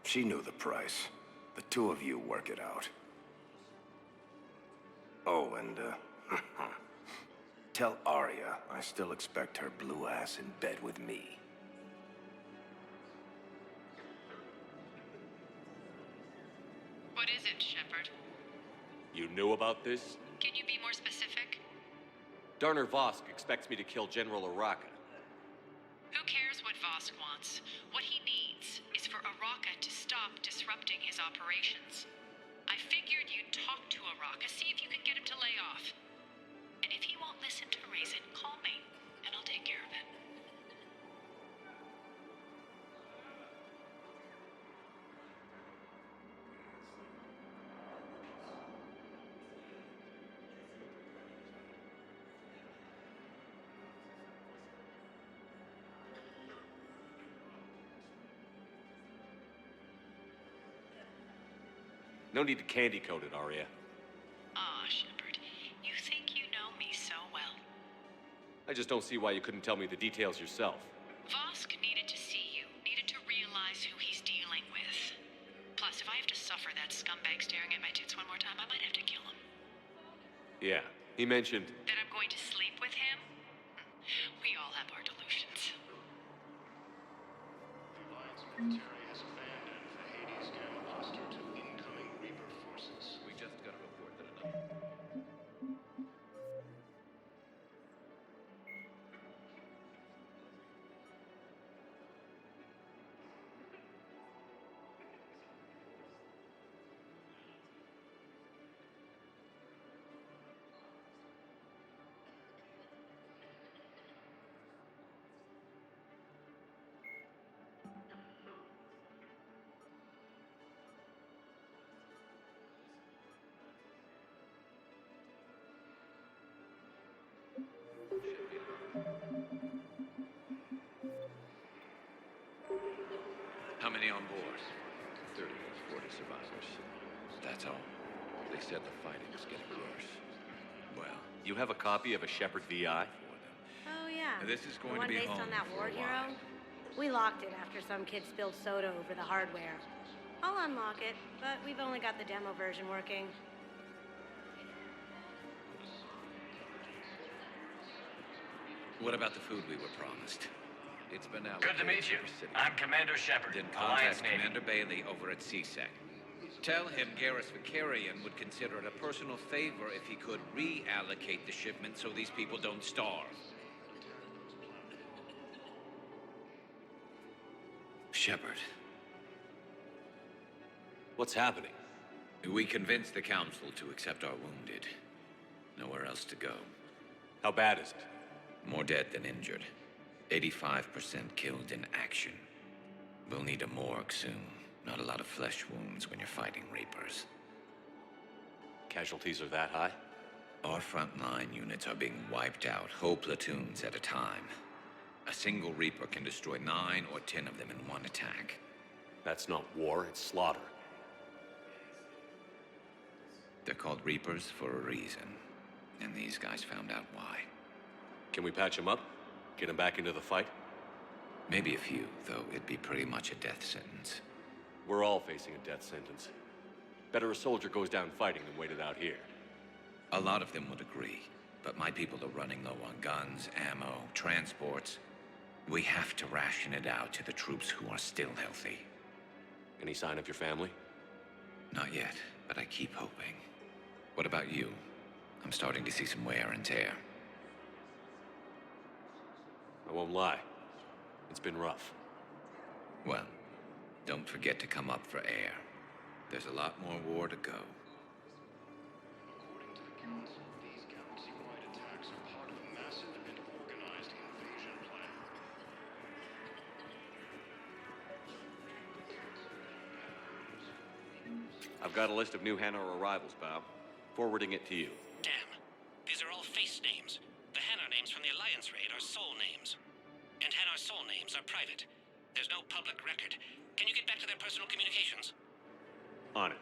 She knew the price. The two of you work it out. Oh, and, tell Arya I still expect her blue ass in bed with me. What is it, Shepard? You knew about this? Can you be more specific? Darner Vosk expects me to kill General Araka. Who cares what Vosk wants? What he needs is for Araka to stop disrupting his operations. I figured you'd talk to Araka, see if you can get him to lay off. And if he won't listen to reason, call me, and I'll take care of it. No need to candy coat it, Arya. Aw, Shepard, you think you know me so well. I just don't see why you couldn't tell me the details yourself. Vosk needed to see you, needed to realize who he's dealing with. Plus, if I have to suffer that scumbag staring at my tits one more time, I might have to kill him. Yeah, he mentioned... That I'm going to sleep with him? We all have our delusions. The Alliance military has abandoned the Hades Gamma cluster to incoming Reaper forces. We just got a report that another... How many on board? 30 or 40 survivors. That's all. They said the fighting was getting worse. Well, You have a copy of a Shepard VI? Oh, yeah. this is going the one to be based home on that for war a hero? while. We locked it after some kid spilled soda over the hardware. I'll unlock it, but we've only got the demo version working. What about the food we were promised? It's been out. Good to meet you. I'm Commander Shepard. Then Alliance contact Navy. Commander Bailey over at CSEC. Tell him Garrus Vicarian would consider it a personal favor if he could reallocate the shipment so these people don't starve. Shepard. What's happening? We convinced the Council to accept our wounded. Nowhere else to go. How bad is it? More dead than injured. 85% killed in action. We'll need a morgue soon. Not a lot of flesh wounds when you're fighting Reapers. Casualties are that high? Our frontline units are being wiped out, whole platoons at a time. A single Reaper can destroy 9 or 10 of them in one attack. That's not war, it's slaughter. They're called Reapers for a reason. And these guys found out why. Can we patch them up? Get them back into the fight? Maybe a few, though it'd be pretty much a death sentence. We're all facing a death sentence. Better a soldier goes down fighting than waited out here. A lot of them would agree, but my people are running low on guns, ammo, transports. We have to ration it out to the troops who are still healthy. Any sign of your family? Not yet, but I keep hoping. What about you? I'm starting to see some wear and tear. I won't lie. It's been rough. Well, don't forget to come up for air. There's a lot more war to go. According to the Council, these galaxy-wide attacks are part of a massive and organized invasion plan. I've got a list of new Hanar arrivals, Bao. Forwarding it to you. Damn. These are all face names. The Hanar names from the Alliance raid are soul names. And Hanar soul names are private. There's no public record. Can you get back to their personal communications? On it.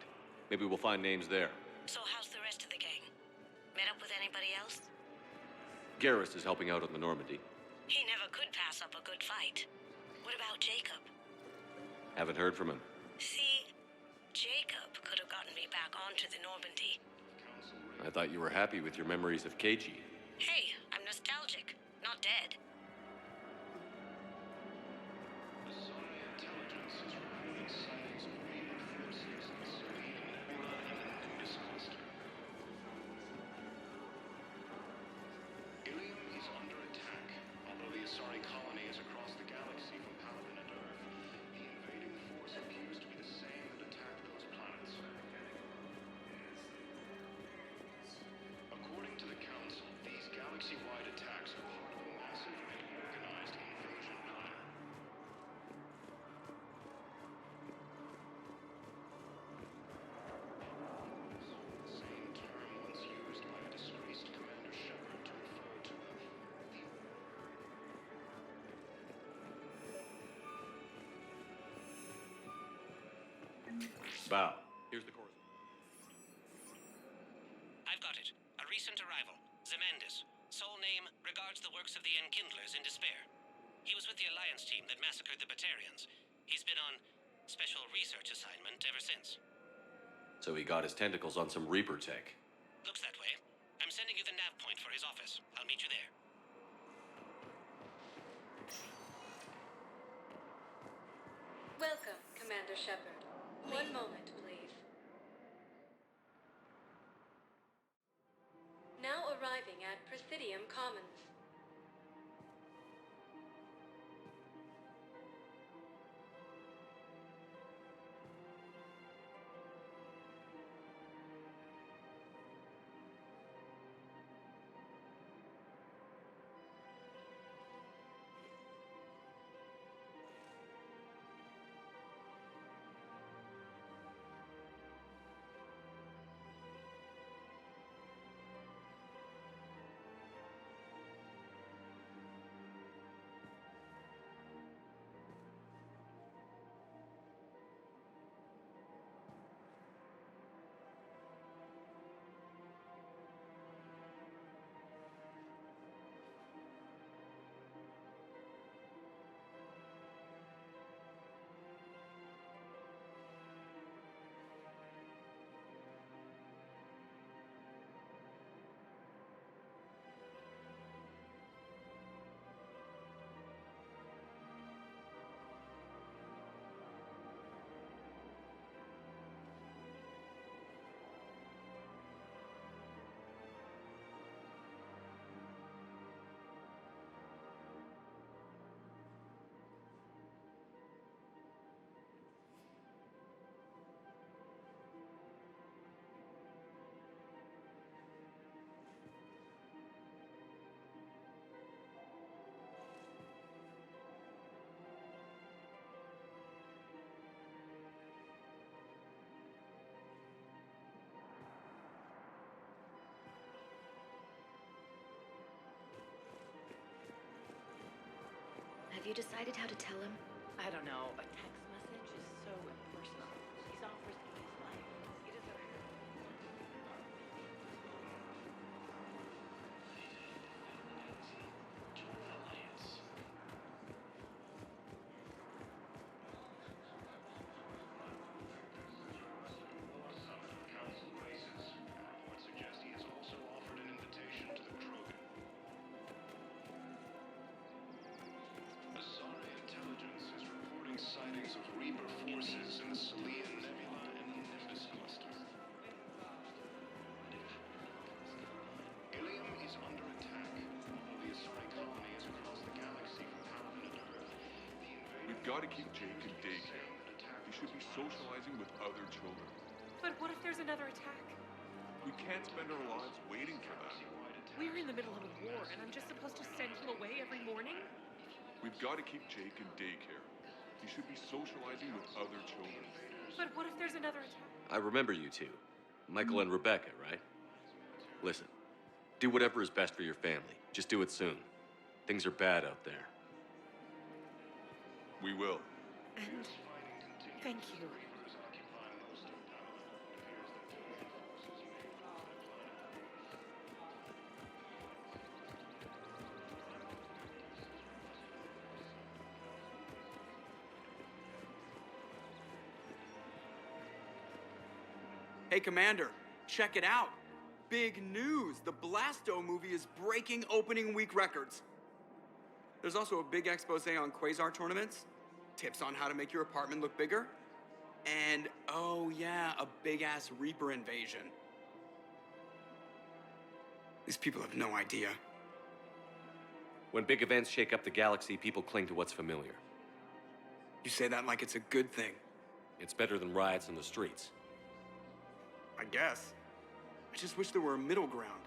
Maybe we'll find names there. So how's the rest of the gang? Met up with anybody else? Garrus is helping out on the Normandy. He never could pass up a good fight. What about Jacob? Haven't heard from him. See, Jacob could have gotten me back onto the Normandy. I thought you were happy with your memories of KG. Hey, I'm nostalgic, not dead. Bow. Here's the course. I've got it. A recent arrival. Zemandis. Sole name regards the works of the Enkindlers in despair. He was with the Alliance team that massacred the Batarians. He's been on special research assignment ever since. So he got his tentacles on some Reaper tech. Looks that way. I'm sending you the nav point for his office. I'll meet you there. Welcome, Commander Shepard. One moment, please. Now arriving at Presidium Commons. Have you decided how to tell him? I don't know. A text message is so impersonal. He's off risking his life. He deserves it. Sightings of Reaper forces in the Salian Nebula and Nimbus cluster. Ilium is under attack. Although the Asari colony is across the galaxy from Paladin and Earth, the We've got to keep Jake in daycare. He should be socializing with other children. But what if there's another attack? We can't spend our lives waiting for that. We're in the middle of a war, and I'm just supposed to send him away every morning? We've got to keep Jake in daycare. He should be socializing with other children. But what if there's another attack? I remember you two. Michael and Rebecca, right? Listen, do whatever is best for your family. Just do it soon. Things are bad out there. We will. And thank you. Hey, Commander, check it out. Big news! The Blasto movie is breaking opening week records. There's also a big expose on Quasar tournaments, tips on how to make your apartment look bigger, and, oh yeah, a big-ass Reaper invasion. These people have no idea. When big events shake up the galaxy, people cling to what's familiar. You say that like it's a good thing. It's better than riots in the streets. I guess. I just wish there were a middle ground.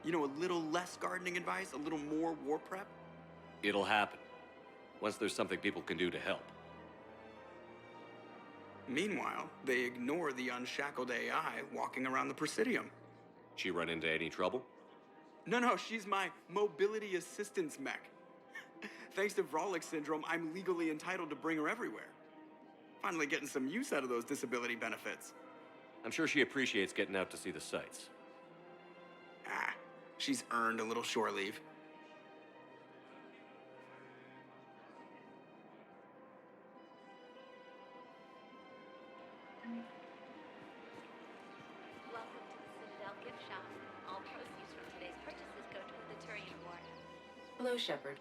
You know, a little less gardening advice, a little more war prep. It'll happen. Once there's something people can do to help. Meanwhile, they ignore the unshackled AI walking around the Presidium. She run into any trouble? No, she's my mobility assistance mech. Thanks to Vrolic syndrome, I'm legally entitled to bring her everywhere. Finally getting some use out of those disability benefits. I'm sure she appreciates getting out to see the sights. Ah, she's earned a little shore leave. Welcome to the Citadel gift shop. All proceeds from today's purchases go to the Turian War. Hello, Shepard.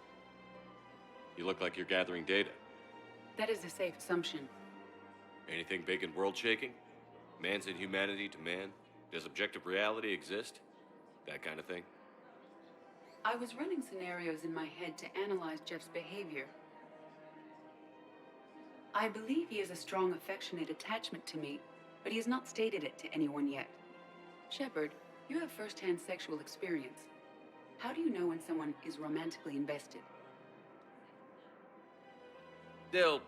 You look like you're gathering data. That is a safe assumption. Anything big and world-shaking? Man's inhumanity to man? Does objective reality exist? That kind of thing? I was running scenarios in my head to analyze Jeff's behavior. I believe he has a strong affectionate attachment to me, but he has not stated it to anyone yet. Shepard, you have first-hand sexual experience. How do you know when someone is romantically invested? They'll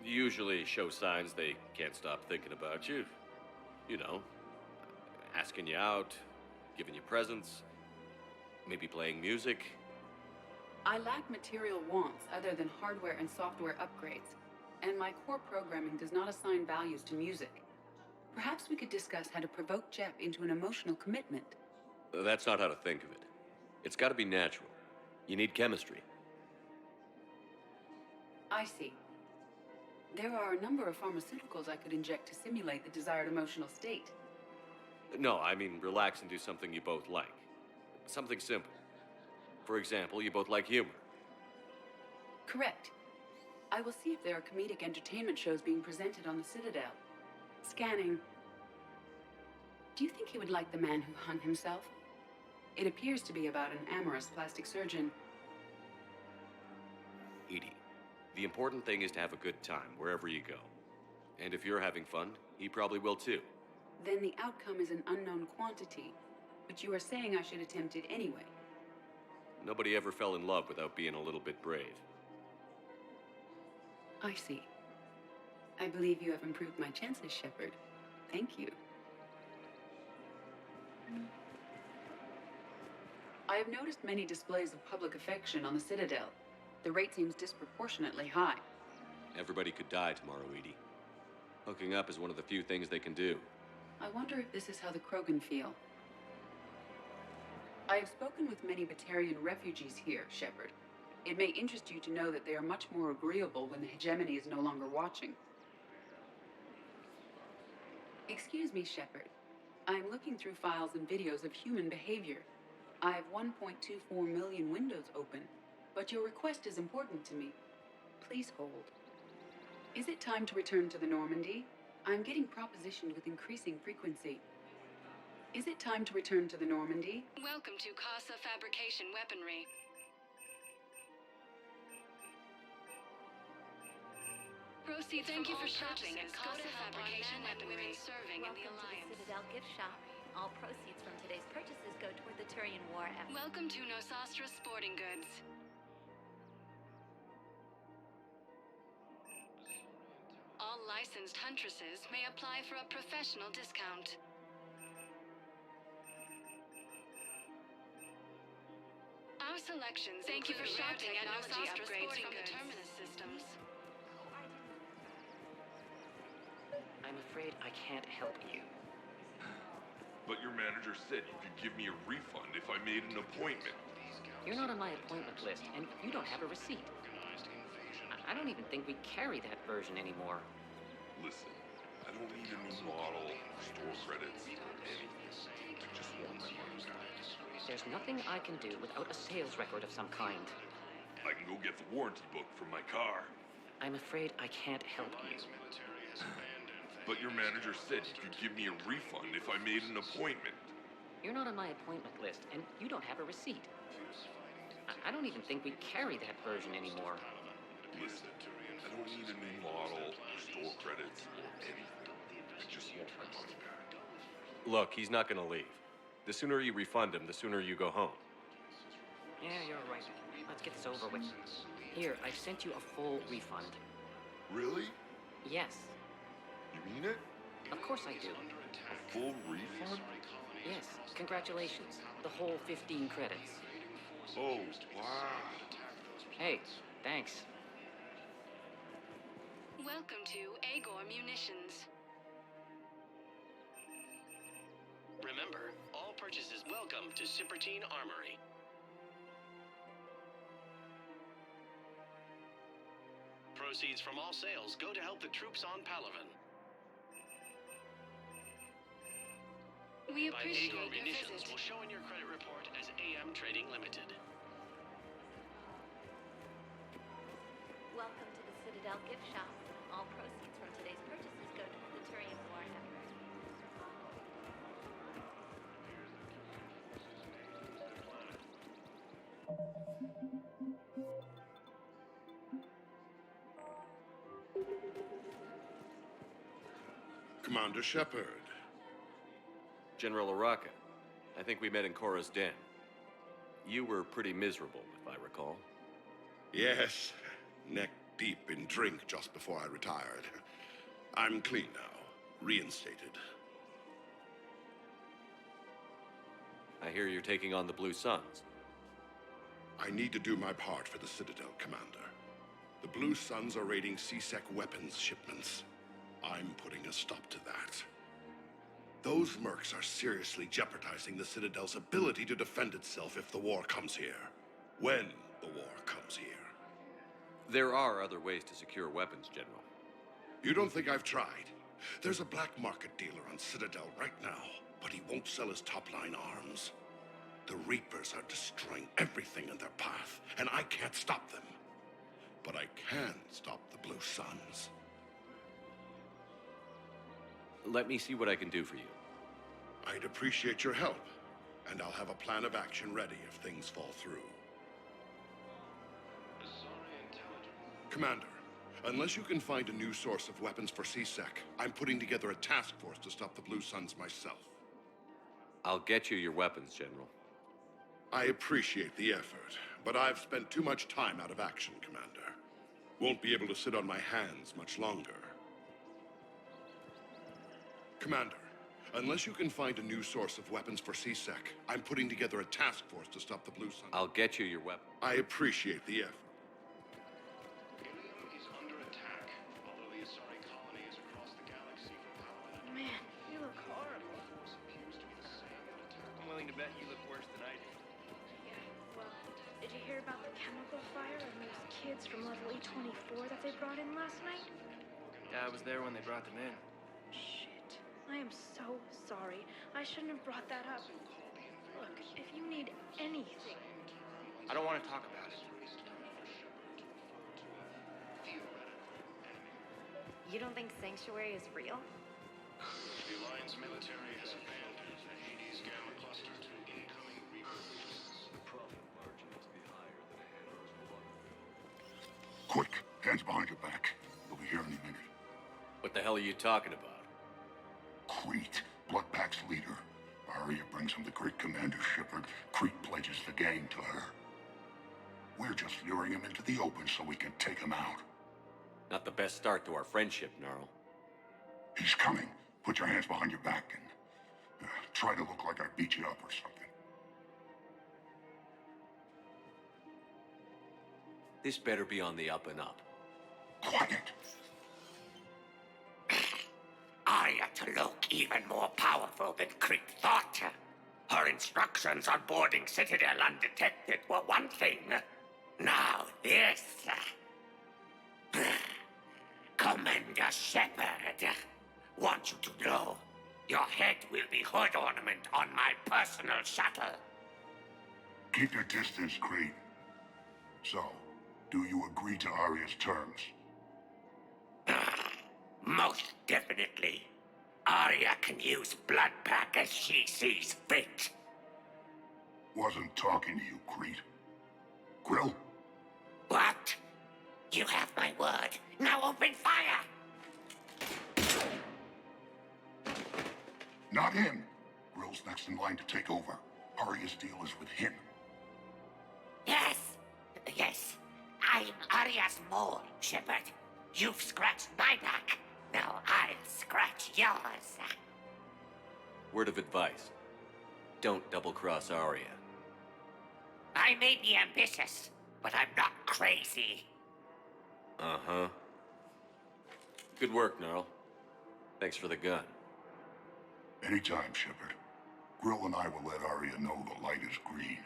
usually show signs they can't stop thinking about you. You know, asking you out, giving you presents, maybe playing music. I lack material wants other than hardware and software upgrades, and my core programming does not assign values to music. Perhaps we could discuss how to provoke Jeff into an emotional commitment. That's not how to think of it. It's got to be natural. You need chemistry. I see. There are a number of pharmaceuticals I could inject to simulate the desired emotional state. No, I mean relax and do something you both like. Something simple. For example, you both like humor. Correct. I will see if there are comedic entertainment shows being presented on the Citadel. Scanning. Do you think he would like The Man Who Hung Himself? It appears to be about an amorous plastic surgeon. Edie, the important thing is to have a good time wherever you go. And if you're having fun, he probably will too. Then the outcome is an unknown quantity, but you are saying I should attempt it anyway. Nobody ever fell in love without being a little bit brave. I see. I believe you have improved my chances, Shepard. Thank you. I have noticed many displays of public affection on the Citadel. The rate seems disproportionately high. Everybody could die tomorrow, Edie. Hooking up is one of the few things they can do. I wonder if this is how the Krogan feel. I have spoken with many Batarian refugees here, Shepard. It may interest you to know that they are much more agreeable when the hegemony is no longer watching. Excuse me, Shepard. I am looking through files and videos of human behavior. I have 1.24 million windows open, but your request is important to me. Please hold. Is it time to return to the Normandy? I'm getting propositioned with increasing frequency. Is it time to return to the Normandy? Welcome to Casa Fabrication Weaponry. Proceeds Thank you from for all shopping purchases at go to Casa help our Fabrication men and women Weaponry. serving in the Welcome to Alliance. the Citadel gift shop. All proceeds from today's purchases go toward the Turian War effort. Welcome to Nosastra Sporting Goods. All licensed huntresses may apply for a professional discount. Our selections Thank you for include rare shopping at technology Nosastra upgrades Sporting from the Goods. Terminus systems. I'm afraid I can't help you. But your manager said you could give me a refund if I made an appointment. You're not on my appointment list, and you don't have a receipt. I don't even think we carry that version anymore. Listen, I don't need a new model, store credits, or anything. I just want my money back. There's nothing I can do without a sales record of some kind. I can go get the warranty book from my car. I'm afraid I can't help you. But your manager said he could give me a refund if I made an appointment. You're not on my appointment list, and you don't have a receipt. I don't even think we carry that version anymore. Listen, I don't need a new model, store credits, or anything. I just want my money back. Look, he's not gonna leave. The sooner you refund him, the sooner you go home. Yeah, you're right. Let's get this over with. Here, I've sent you a full refund. Really? Yes. You mean it? Of course I do. A full refund? Yes, congratulations. The whole 15 credits. Oh, wow. Hey, thanks. Welcome to Agor Munitions. Remember, all purchases welcome to Sippertine Armory. Proceeds from all sales go to help the troops on Palaven. We By appreciate Agor your Munitions visit. will show in your credit report as AM Trading Limited. Welcome to the Citadel gift shop. All proceeds from today's purchases go to the Turian War effort. Commander Shepard. General Araka, I think we met in Korra's den. You were pretty miserable, if I recall. Yes, neck deep in drink just before I retired. I'm clean now, reinstated. I hear you're taking on the Blue Suns. I need to do my part for the Citadel, Commander. The Blue Suns are raiding C-Sec weapons shipments. I'm putting a stop to that. Those mercs are seriously jeopardizing the Citadel's ability to defend itself if the war comes here. When the war comes here. There are other ways to secure weapons, General. You don't think I've tried? There's a black market dealer on Citadel right now, but he won't sell his top-line arms. The Reapers are destroying everything in their path, and I can't stop them. But I can stop the Blue Suns. Let me see what I can do for you. I'd appreciate your help, and I'll have a plan of action ready if things fall through. Commander, unless you can find a new source of weapons for C-Sec, I'm putting together a task force to stop the Blue Suns myself. I'll get you your weapons, General. I appreciate the effort, but I've spent too much time out of action, Commander. Won't be able to sit on my hands much longer. Commander, unless you can find a new source of weapons for C-Sec, I'm putting together a task force to stop the Blue Suns. I'll get you your weapons. I appreciate the effort. Is under attack, although the Asari colony is across the galaxy from Palaven. Man, you look horrible. I'm willing to bet you look worse than I do. Yeah, well, did you hear about the chemical fire and those kids from level 824 that they brought in last night? Yeah, I was there when they brought them in. Shit. I am so sorry. I shouldn't have brought that up. Look, if you need anything... I don't want to talk about it. You don't think Sanctuary is real? The Alliance military has abandoned the Hades Gamma Cluster to incoming Reaper agents. The profit margin must be higher than a handler's blood. Quick, hands behind your back. We'll be here any minute. What the hell are you talking about? Crete, Bloodpack's leader. Arya brings him the great Commander Shepard. Crete pledges the gang to her. We're just luring him into the open so we can take him out. Not the best start to our friendship, Gnarl. He's coming. Put your hands behind your back and try to look like I beat you up or something. This better be on the up and up. Quiet. Arya to look even more powerful than Crete thought. Her instructions on boarding Citadel undetected were one thing. Now this. Commander Shepard, the hood ornament on my personal shuttle. Keep your distance, Creed. So, do you agree to Arya's terms? Most definitely. Arya can use Bloodpack as she sees fit. Wasn't talking to you, Creed. Grill? What? You have my word. Now open fire! Not him. Grill's next in line to take over. Arya's deal is with him. Yes. Yes. I'm Arya's mole, Shepard. You've scratched my back. Now I'll scratch yours. Word of advice. Don't double-cross Arya. I may be ambitious, but I'm not crazy. Uh-huh. Good work, Gnarl. Thanks for the gun. Anytime, Shepard. Grill and I will let Arya know the light is green.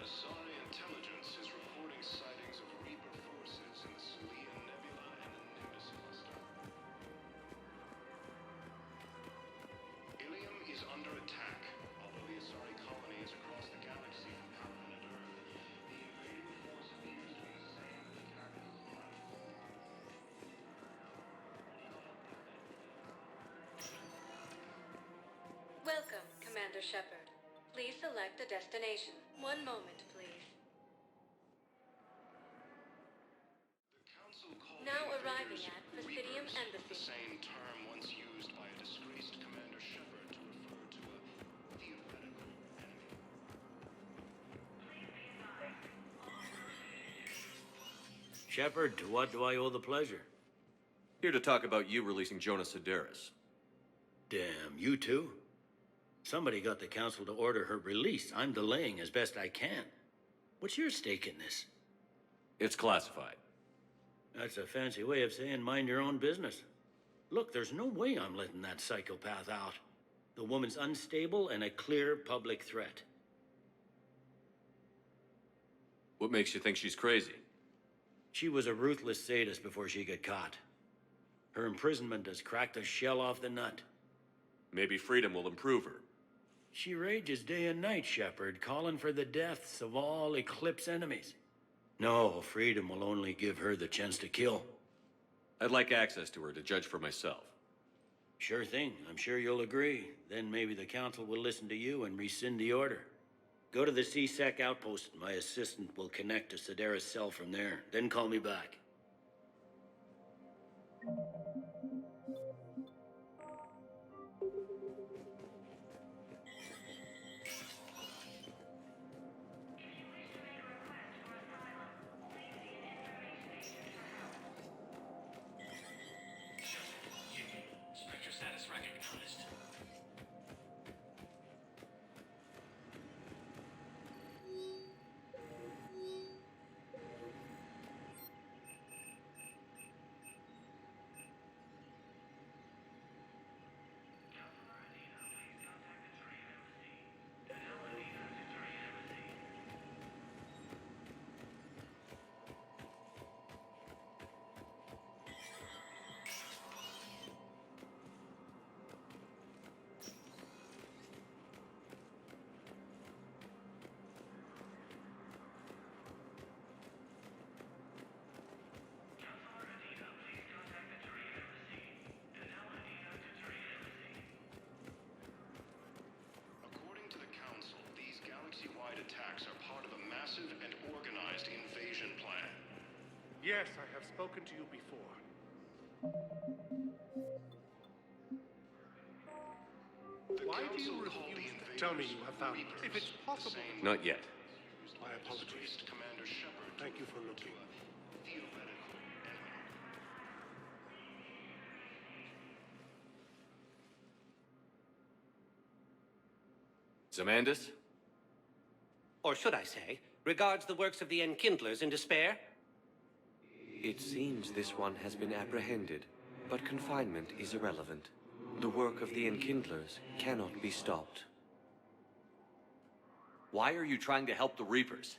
Asari intelligence is reporting sightings of Reaper forces in the Silian Nebula and the Nimbus cluster. Ilium is under attack. Although the Asari colony is across the galaxy from Paladin and Earth, the invading force appears to be the same as the capital platform. Welcome, Commander Shepard. Please select a destination. One moment, please. Now arriving at Presidium The Embassy. same term once used by a disgraced Commander Shepard to refer to a theoretical enemy. Shepard, to what do I owe the pleasure? Here to talk about you releasing Jonas Sedaris. Damn, you too? Somebody got the council to order her release. I'm delaying as best I can. What's your stake in this? It's classified. That's a fancy way of saying mind your own business. Look, there's no way I'm letting that psychopath out. The woman's unstable and a clear public threat. What makes you think she's crazy? She was a ruthless sadist before she got caught. Her imprisonment has cracked the shell off the nut. Maybe freedom will improve her. She rages day and night, Shepard, calling for the deaths of all Eclipse enemies. No, freedom will only give her the chance to kill. I'd like access to her to judge for myself. Sure thing. I'm sure you'll agree. Then maybe the council will listen to you and rescind the order. Go to the C-Sec outpost. My assistant will connect to Sedaris' cell from there. Then call me back. Spectre status recognized. According to the Council, these galaxy-wide attacks are part of a massive and organized invasion plan. Yes, I have spoken to you before. Why do you refuse to tell me you have found her? If it's possible... Not yet. My apologies. Commander Shepard. Thank you for looking. Theoretical enemy. Zamandis? Or should I say, regards the works of the Enkindlers in despair? It seems this one has been apprehended, but confinement is irrelevant. The work of the Enkindlers cannot be stopped. Why are you trying to help the Reapers?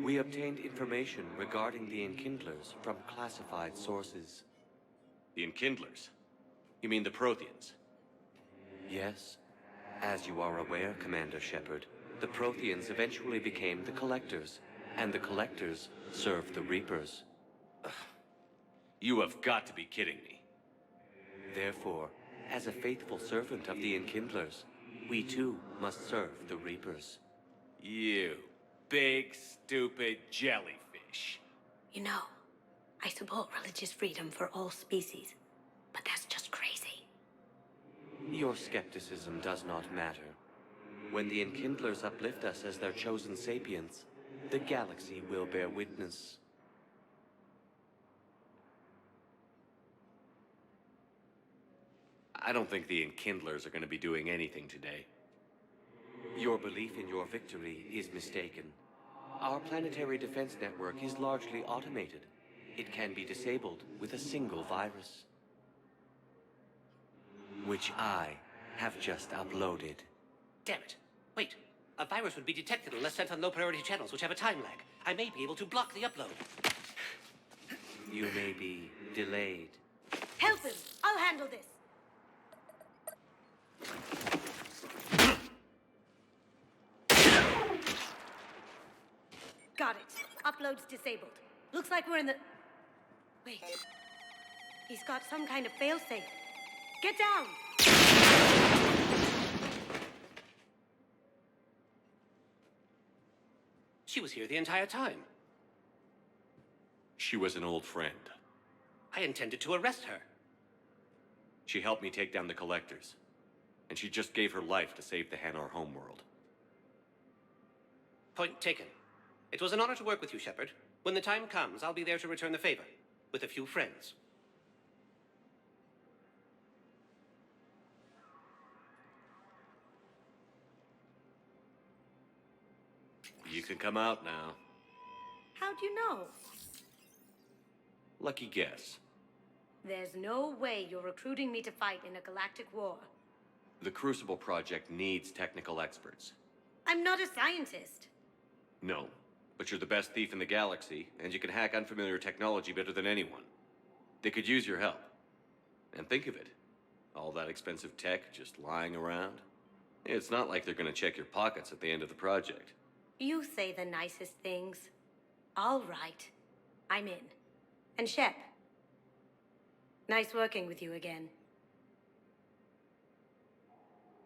We obtained information regarding the Enkindlers from classified sources. The Enkindlers? You mean the Protheans? Yes. As you are aware, Commander Shepard, the Protheans eventually became the Collectors, and the Collectors served the Reapers. You have got to be kidding me. Therefore, as a faithful servant of the Enkindlers, we too must serve the Reapers. You big, stupid jellyfish. You know, I support religious freedom for all species, but that's just crazy. Your skepticism does not matter. When the Enkindlers uplift us as their chosen sapients, the galaxy will bear witness. I don't think the Enkindlers are going to be doing anything today. Your belief in your victory is mistaken. Our planetary defense network is largely automated. It can be disabled with a single virus, which I have just uploaded. Damn it. Wait. A virus would be detected unless sent on low-priority channels, which have a time lag. I may be able to block the upload. You may be delayed. Help him! I'll handle this! Got it. Upload's disabled. Looks like we're in the... Wait. He's got some kind of failsafe. Get down! She was here the entire time. She was an old friend. I intended to arrest her. She helped me take down the Collectors. And she just gave her life to save the Hanar homeworld. Point taken. It was an honor to work with you, Shepard. When the time comes, I'll be there to return the favor. With a few friends. You can come out now. How'd you know? Lucky guess. There's no way you're recruiting me to fight in a galactic war. The Crucible Project needs technical experts. I'm not a scientist. No, but you're the best thief in the galaxy, and you can hack unfamiliar technology better than anyone. They could use your help. And think of it. All that expensive tech just lying around. It's not like they're gonna check your pockets at the end of the project. You say the nicest things. All right. I'm in. And Shep. Nice working with you again.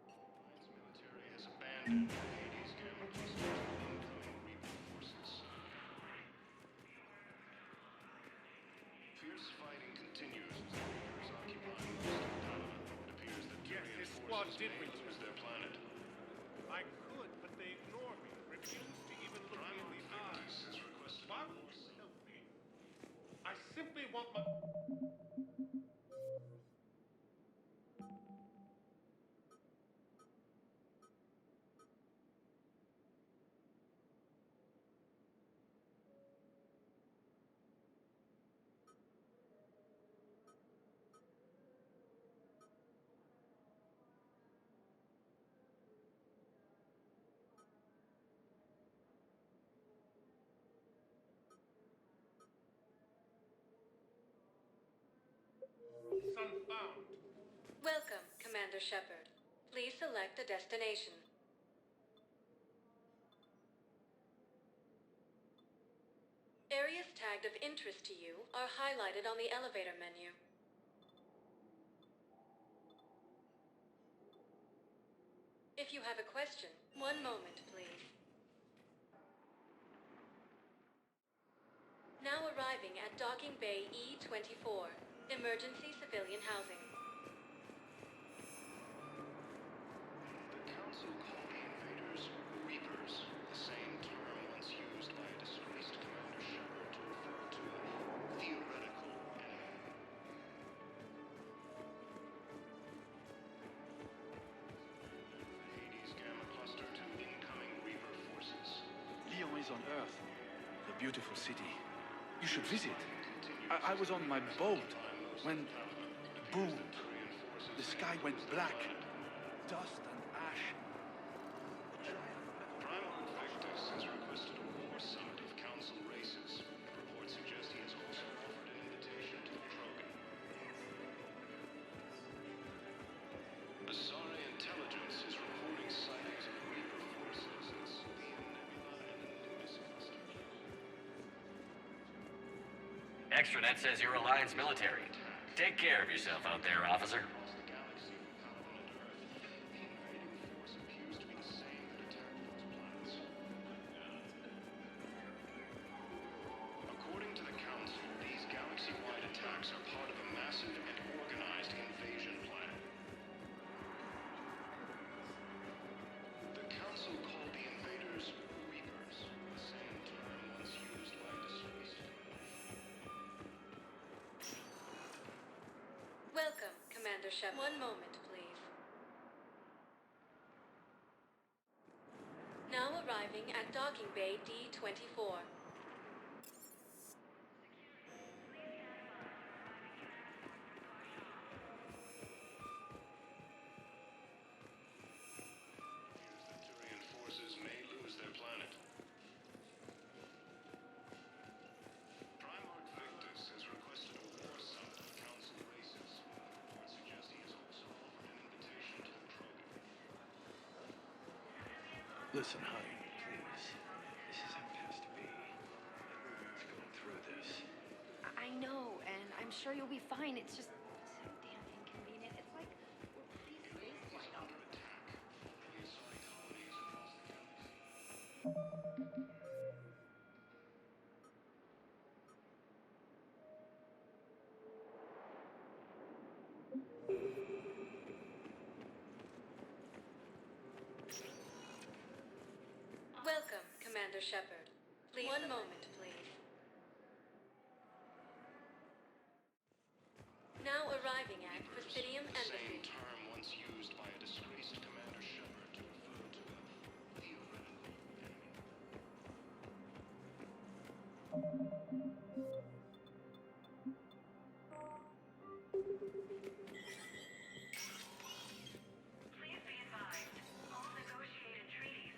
Military has abandoned Hades Gamma Cluster to incoming Reaper forces. Fierce fighting continues as the Reapers occupy most of Paladin. It appears that Tyrian forces may lose their planet. I could, but they ignore me, refuse to even look me in the eyes. Why would you help me? I simply want my... Sunbound. Welcome, Commander Shepard. Please select a destination. Areas tagged of interest to you are highlighted on the elevator menu. If you have a question, one moment, please. Now arriving at Docking Bay E-24, Emergency Civilian Housing. The Council called the invaders Reapers, the same term once used by a disgraced Commander Shepard to refer to a theoretical enemy. Hades Gamma Cluster to incoming Reaper forces. Lyon is on Earth, the beautiful city. You should visit. I was on my boat when, boom, the sky went black. Dust and ash. Extranet says you're Alliance military. Take care of yourself out there, officer. According to the Council, these galaxy-wide attacks are part of a massive and organized invasion plan. The Council called the invaders Reapers, the same term once used by disgraced. Welcome, Commander Shepard. One moment, please. Now arriving at Docking Bay D-24. Turian forces may lose their planet. Primarch Victus has requested a war summit of Council races. Reports suggest he has also offered an invitation to the program. Listen, honey, please. This is how it has to be. Everyone's going through this. I know, and I'm sure you'll be fine. It's just so damn inconvenient. It's like we're pretty space right now. Welcome, Commander Shepard. Please. One moment, please. Now arriving at Presidium The same Embassy. term once used by a disgraced Commander Shepard to refer to a theoretical enemy.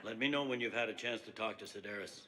Let me know when you've had a chance to talk to Sedaris.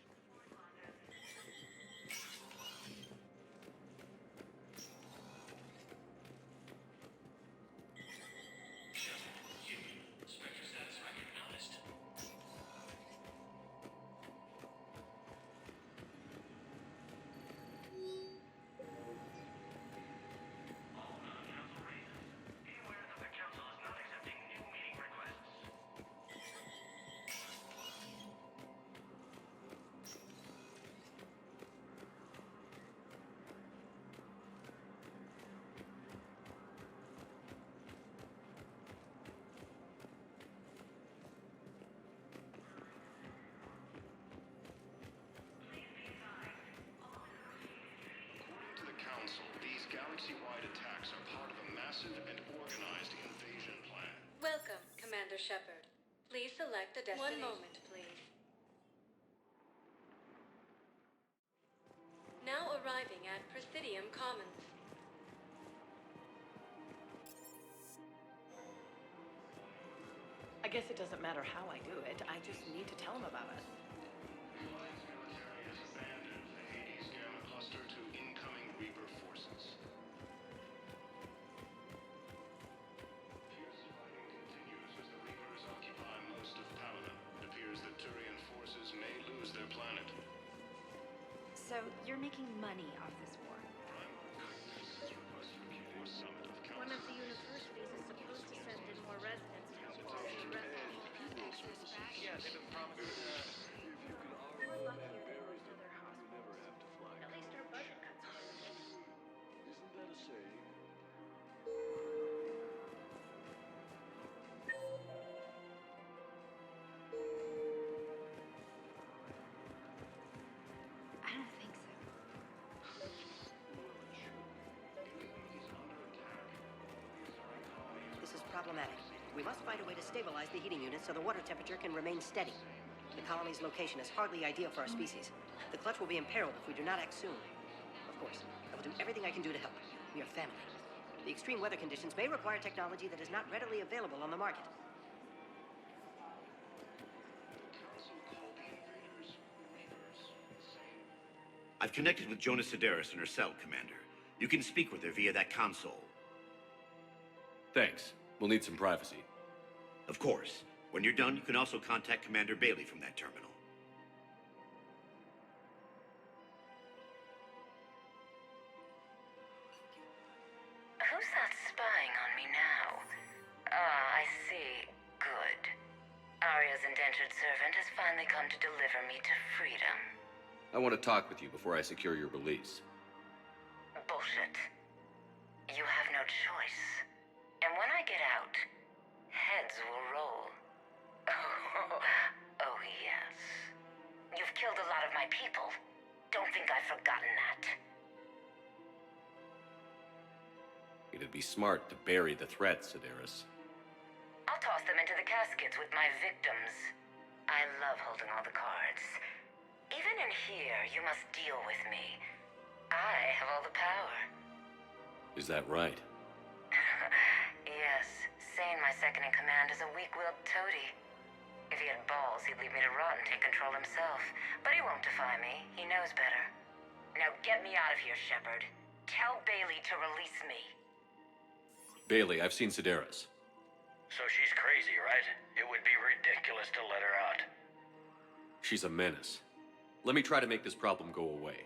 According to the Council, these galaxy-wide attacks are part of a massive and organized invasion plan. Welcome, Commander Shepard. Please select a destination. One moment, please. Now arriving at Presidium Commons. I guess it doesn't matter how I do it. I just need to tell him about it. The Alliance military has abandoned the Hades Gamma cluster to incoming Reaper forces. Fierce fighting continues as the Reapers occupy most of Paladin. It appears that Turian forces may lose their planet. So you're making money off this war. Primarch Victus has requested a war summit of Council. One of the universities is supposed to send in more residents to help all the Yeah, they've been promising. We're luckier than most other hospitals. At least our budget cuts are limited. Isn't that a saying? I don't think so. This is problematic. We must find a way to stabilize the heating unit so the water temperature can remain steady. The colony's location is hardly ideal for our species. The clutch will be imperiled if we do not act soon. Of course, I will do everything I can do to help. We are family. The extreme weather conditions may require technology that is not readily available on the market. I've connected with Jonas Sedaris in her cell, Commander. You can speak with her via that console. Thanks. We'll need some privacy. Of course. When you're done, you can also contact Commander Bailey from that terminal. Who's that spying on me now? Ah, I see. Good. Arya's indentured servant has finally come to deliver me to freedom. I want to talk with you before I secure your release. Bullshit. You have no choice. And when I get out, heads will roll. Oh, yes. You've killed a lot of my people. Don't think I've forgotten that. It'd be smart to bury the threat, Sedaris. I'll toss them into the caskets with my victims. I love holding all the cards. Even in here, you must deal with me. I have all the power. Is that right? Yes, Sane, my second-in-command, is a weak-willed toady. If he had balls, he'd leave me to rot and take control himself. But he won't defy me. He knows better. Now get me out of here, Shepard. Tell Bailey to release me. Bailey, I've seen Sedaris. So she's crazy, right? It would be ridiculous to let her out. She's a menace. Let me try to make this problem go away.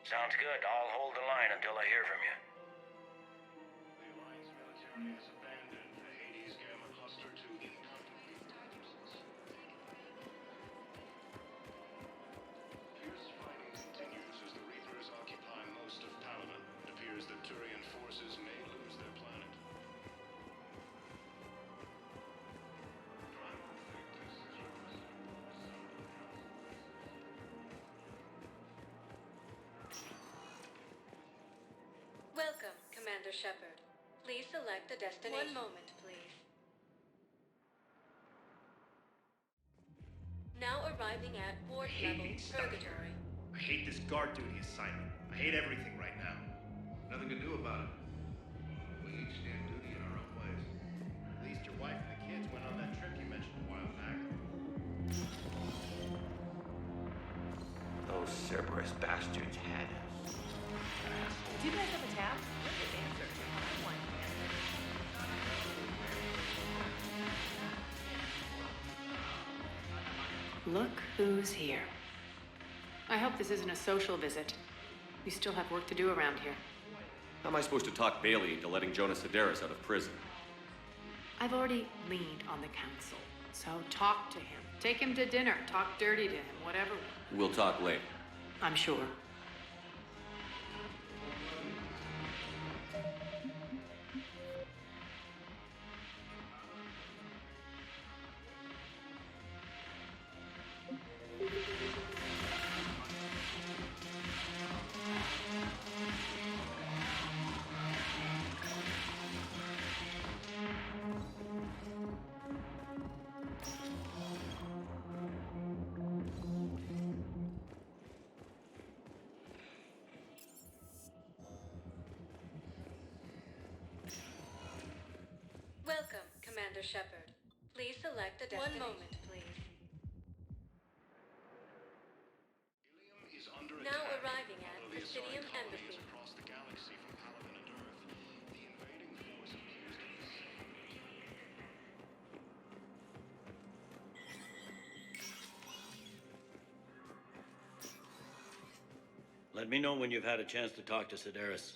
Sounds good. I'll hold the line until I hear from you. The Alliance military has abandoned the Hades Gamma Cluster to incognito. Fierce fighting continues as the Reapers occupy most of Paladin. It appears that Turian forces may lose their planet. Welcome, Commander Shepard. Please select a destination. One moment, please. Now arriving at Ward Level Purgatory. I hate this guard duty assignment. I hate everything right now. Nothing to do about it. We each stand duty in our own ways. At least your wife and the kids went on that trip you mentioned a while back. Those Cerberus bastards had us. Do you guys have a tab? Look at answer. I have one. Look who's here. I hope this isn't a social visit. We still have work to do around here. How am I supposed to talk Bailey into letting Jonas Sedaris out of prison? I've already leaned on the council, so talk to him. Take him to dinner, talk dirty to him, whatever. We'll talk later. I'm sure. Welcome, Commander Shepard. Please select a destination. One moment, please. Ilium is under Now attack. arriving at Although the Presidium Asari colony is Embassy. across the galaxy from Paladin and Earth, the invading force appears to be Let me know when you've had a chance to talk to Sedaris.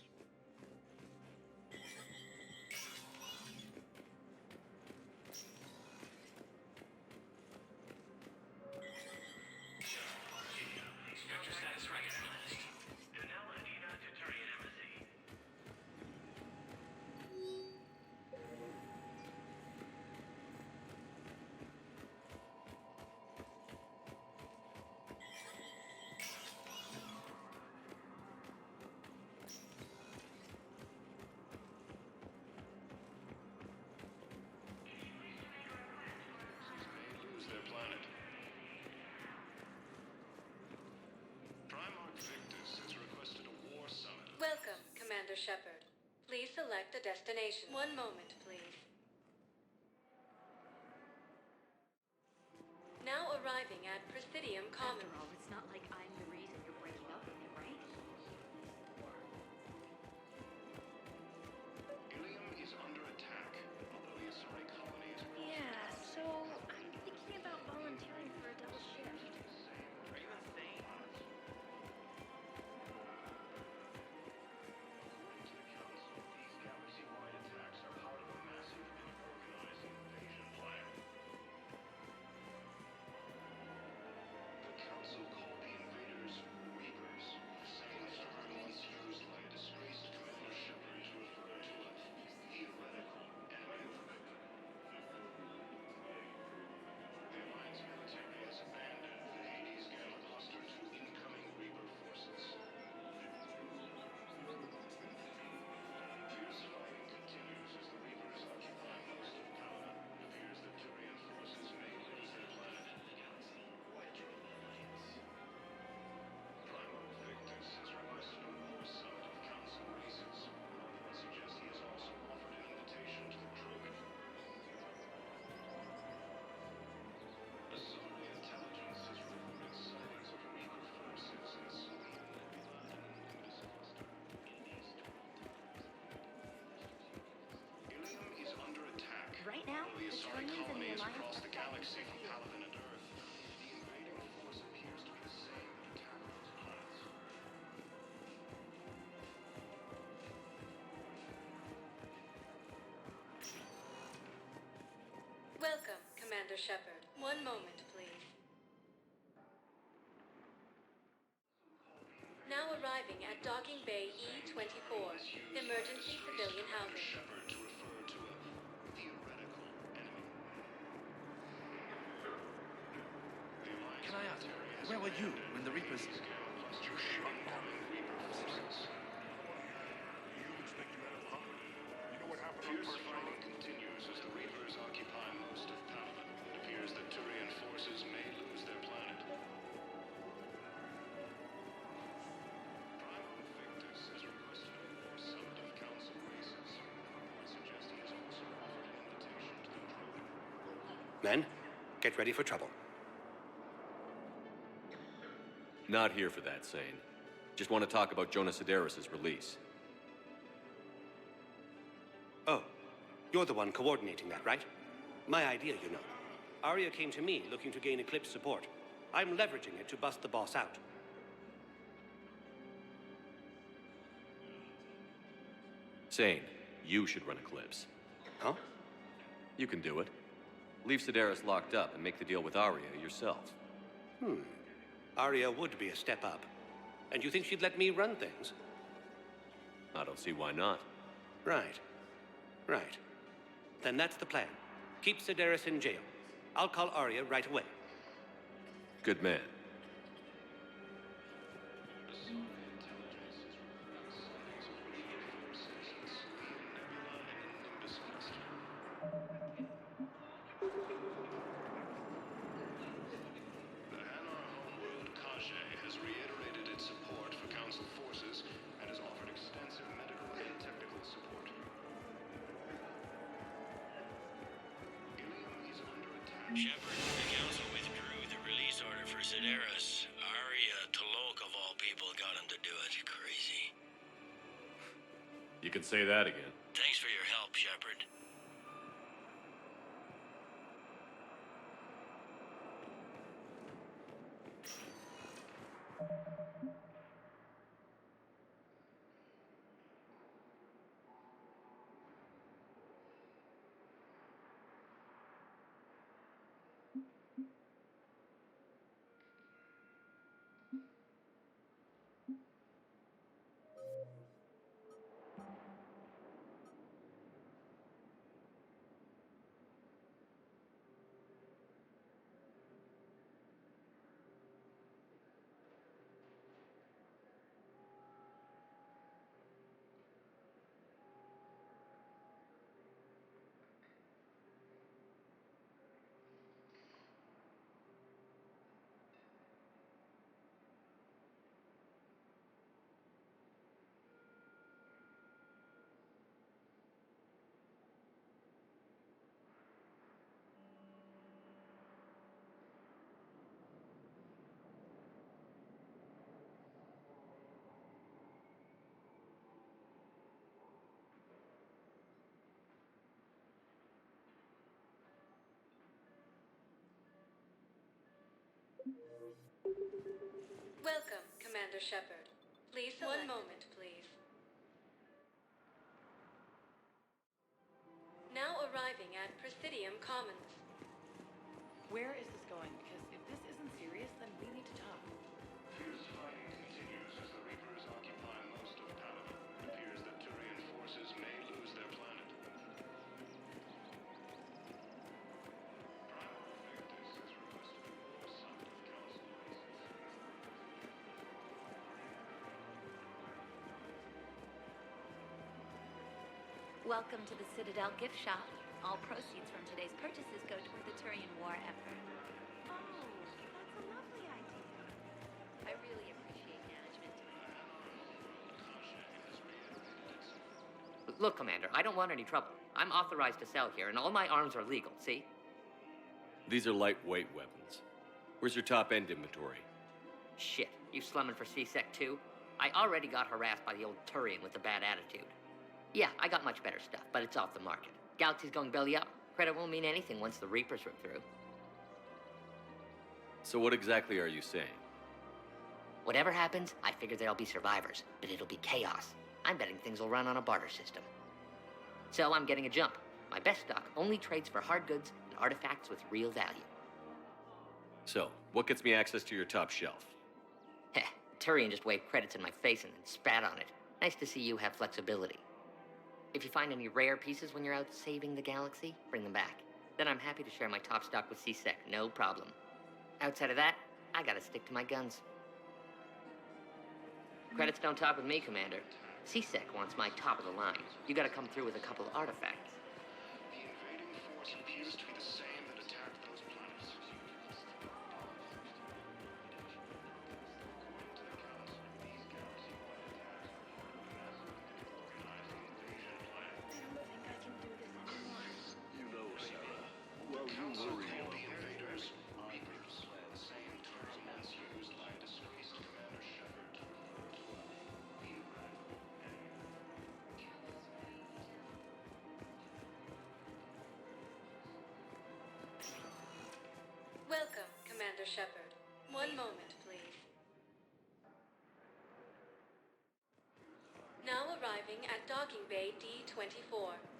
lose their planet. Primarch Victus has requested a war summit. Welcome, Commander Shepard. Please select a destination. One moment, please. Now arriving at Presidium Commons. After all, it's not like I'm the reason you're breaking up with him, right? Ilium is under attack, although the Asari colony is Yeah, so I'm thinking about volunteering for a double shift. Are you insane? Commander Shepard. One moment, please. Now arriving at Docking Bay E-24, emergency civilian housing. Shepard to refer to a theoretical enemy. Can I ask, where were you when the Reapers... You shut up. You think you had fun? You know what happened on Fierce first fighting continues as the Reapers occupy most of Palaven. It appears that Turian forces may lose their planet. Primal Victus has requested a war summit of council races. Reports suggest he has also offered an invitation to the trilogy. Men, get ready for trouble. Not here for that, Sane. Just want to talk about Jonas Sedaris' release. Oh, you're the one coordinating that, right? My idea, you know. Arya came to me looking to gain Eclipse support. I'm leveraging it to bust the boss out. Sane, you should run Eclipse. Huh? You can do it. Leave Sedaris locked up and make the deal with Arya yourself. Arya would be a step up. And you think she'd let me run things? I don't see why not. Right. Right. Then that's the plan. Keep Sedaris in jail. I'll call Arya right away. Good man. Has reiterated its support for Council forces and has offered extensive medical and technical support. Ilium is under attack. Shepard, the Council withdrew the release order for Sedaris. Arya Talok, of all people, got him to do it. Crazy. You can say that again. Thanks for your help, Shepard. Welcome, Commander Shepard. Please select. One moment, please. Now arriving at Presidium Commons. Where is this going? Because if this isn't serious, then we need to talk. Fierce fighting continues as the Reapers occupy most of Palaven. It appears that Turian forces may lose their planet. Primal Victus has requested a war summit of Council races. Welcome to the Citadel gift shop. All proceeds from today's purchases go toward the Turian war effort. Oh, that's a lovely idea. I really appreciate management doing Look, Commander, I don't want any trouble. I'm authorized to sell here, and all my arms are legal, see? These are lightweight weapons. Where's your top-end inventory? Shit, you slumming for C-Sec too? I already got harassed by the old Turian with the bad attitude. Yeah, I got much better stuff, but it's off the market. Galaxy's going belly up. Credit won't mean anything once the Reapers rip through. So what exactly are you saying? Whatever happens, I figure there'll be survivors, but it'll be chaos. I'm betting things will run on a barter system. So I'm getting a jump. My best stock only trades for hard goods, artifacts with real value. So, what gets me access to your top shelf? Heh, Turian just waved credits in my face and then spat on it. Nice to see you have flexibility. If you find any rare pieces when you're out saving the galaxy, bring them back. Then I'm happy to share my top stock with CSEC, no problem. Outside of that, I gotta stick to my guns. Credits don't talk with me, Commander. CSEC wants my top of the line. You gotta come through with a couple of artifacts. The invading force appears to be the same that attacked those planets. You know, Sarah, while you worry about The invaders, Reapers, the same term once used by disgraced Commander Shepard to refer to Welcome, Commander Shepard. One moment, please. Now arriving at docking bay D-24.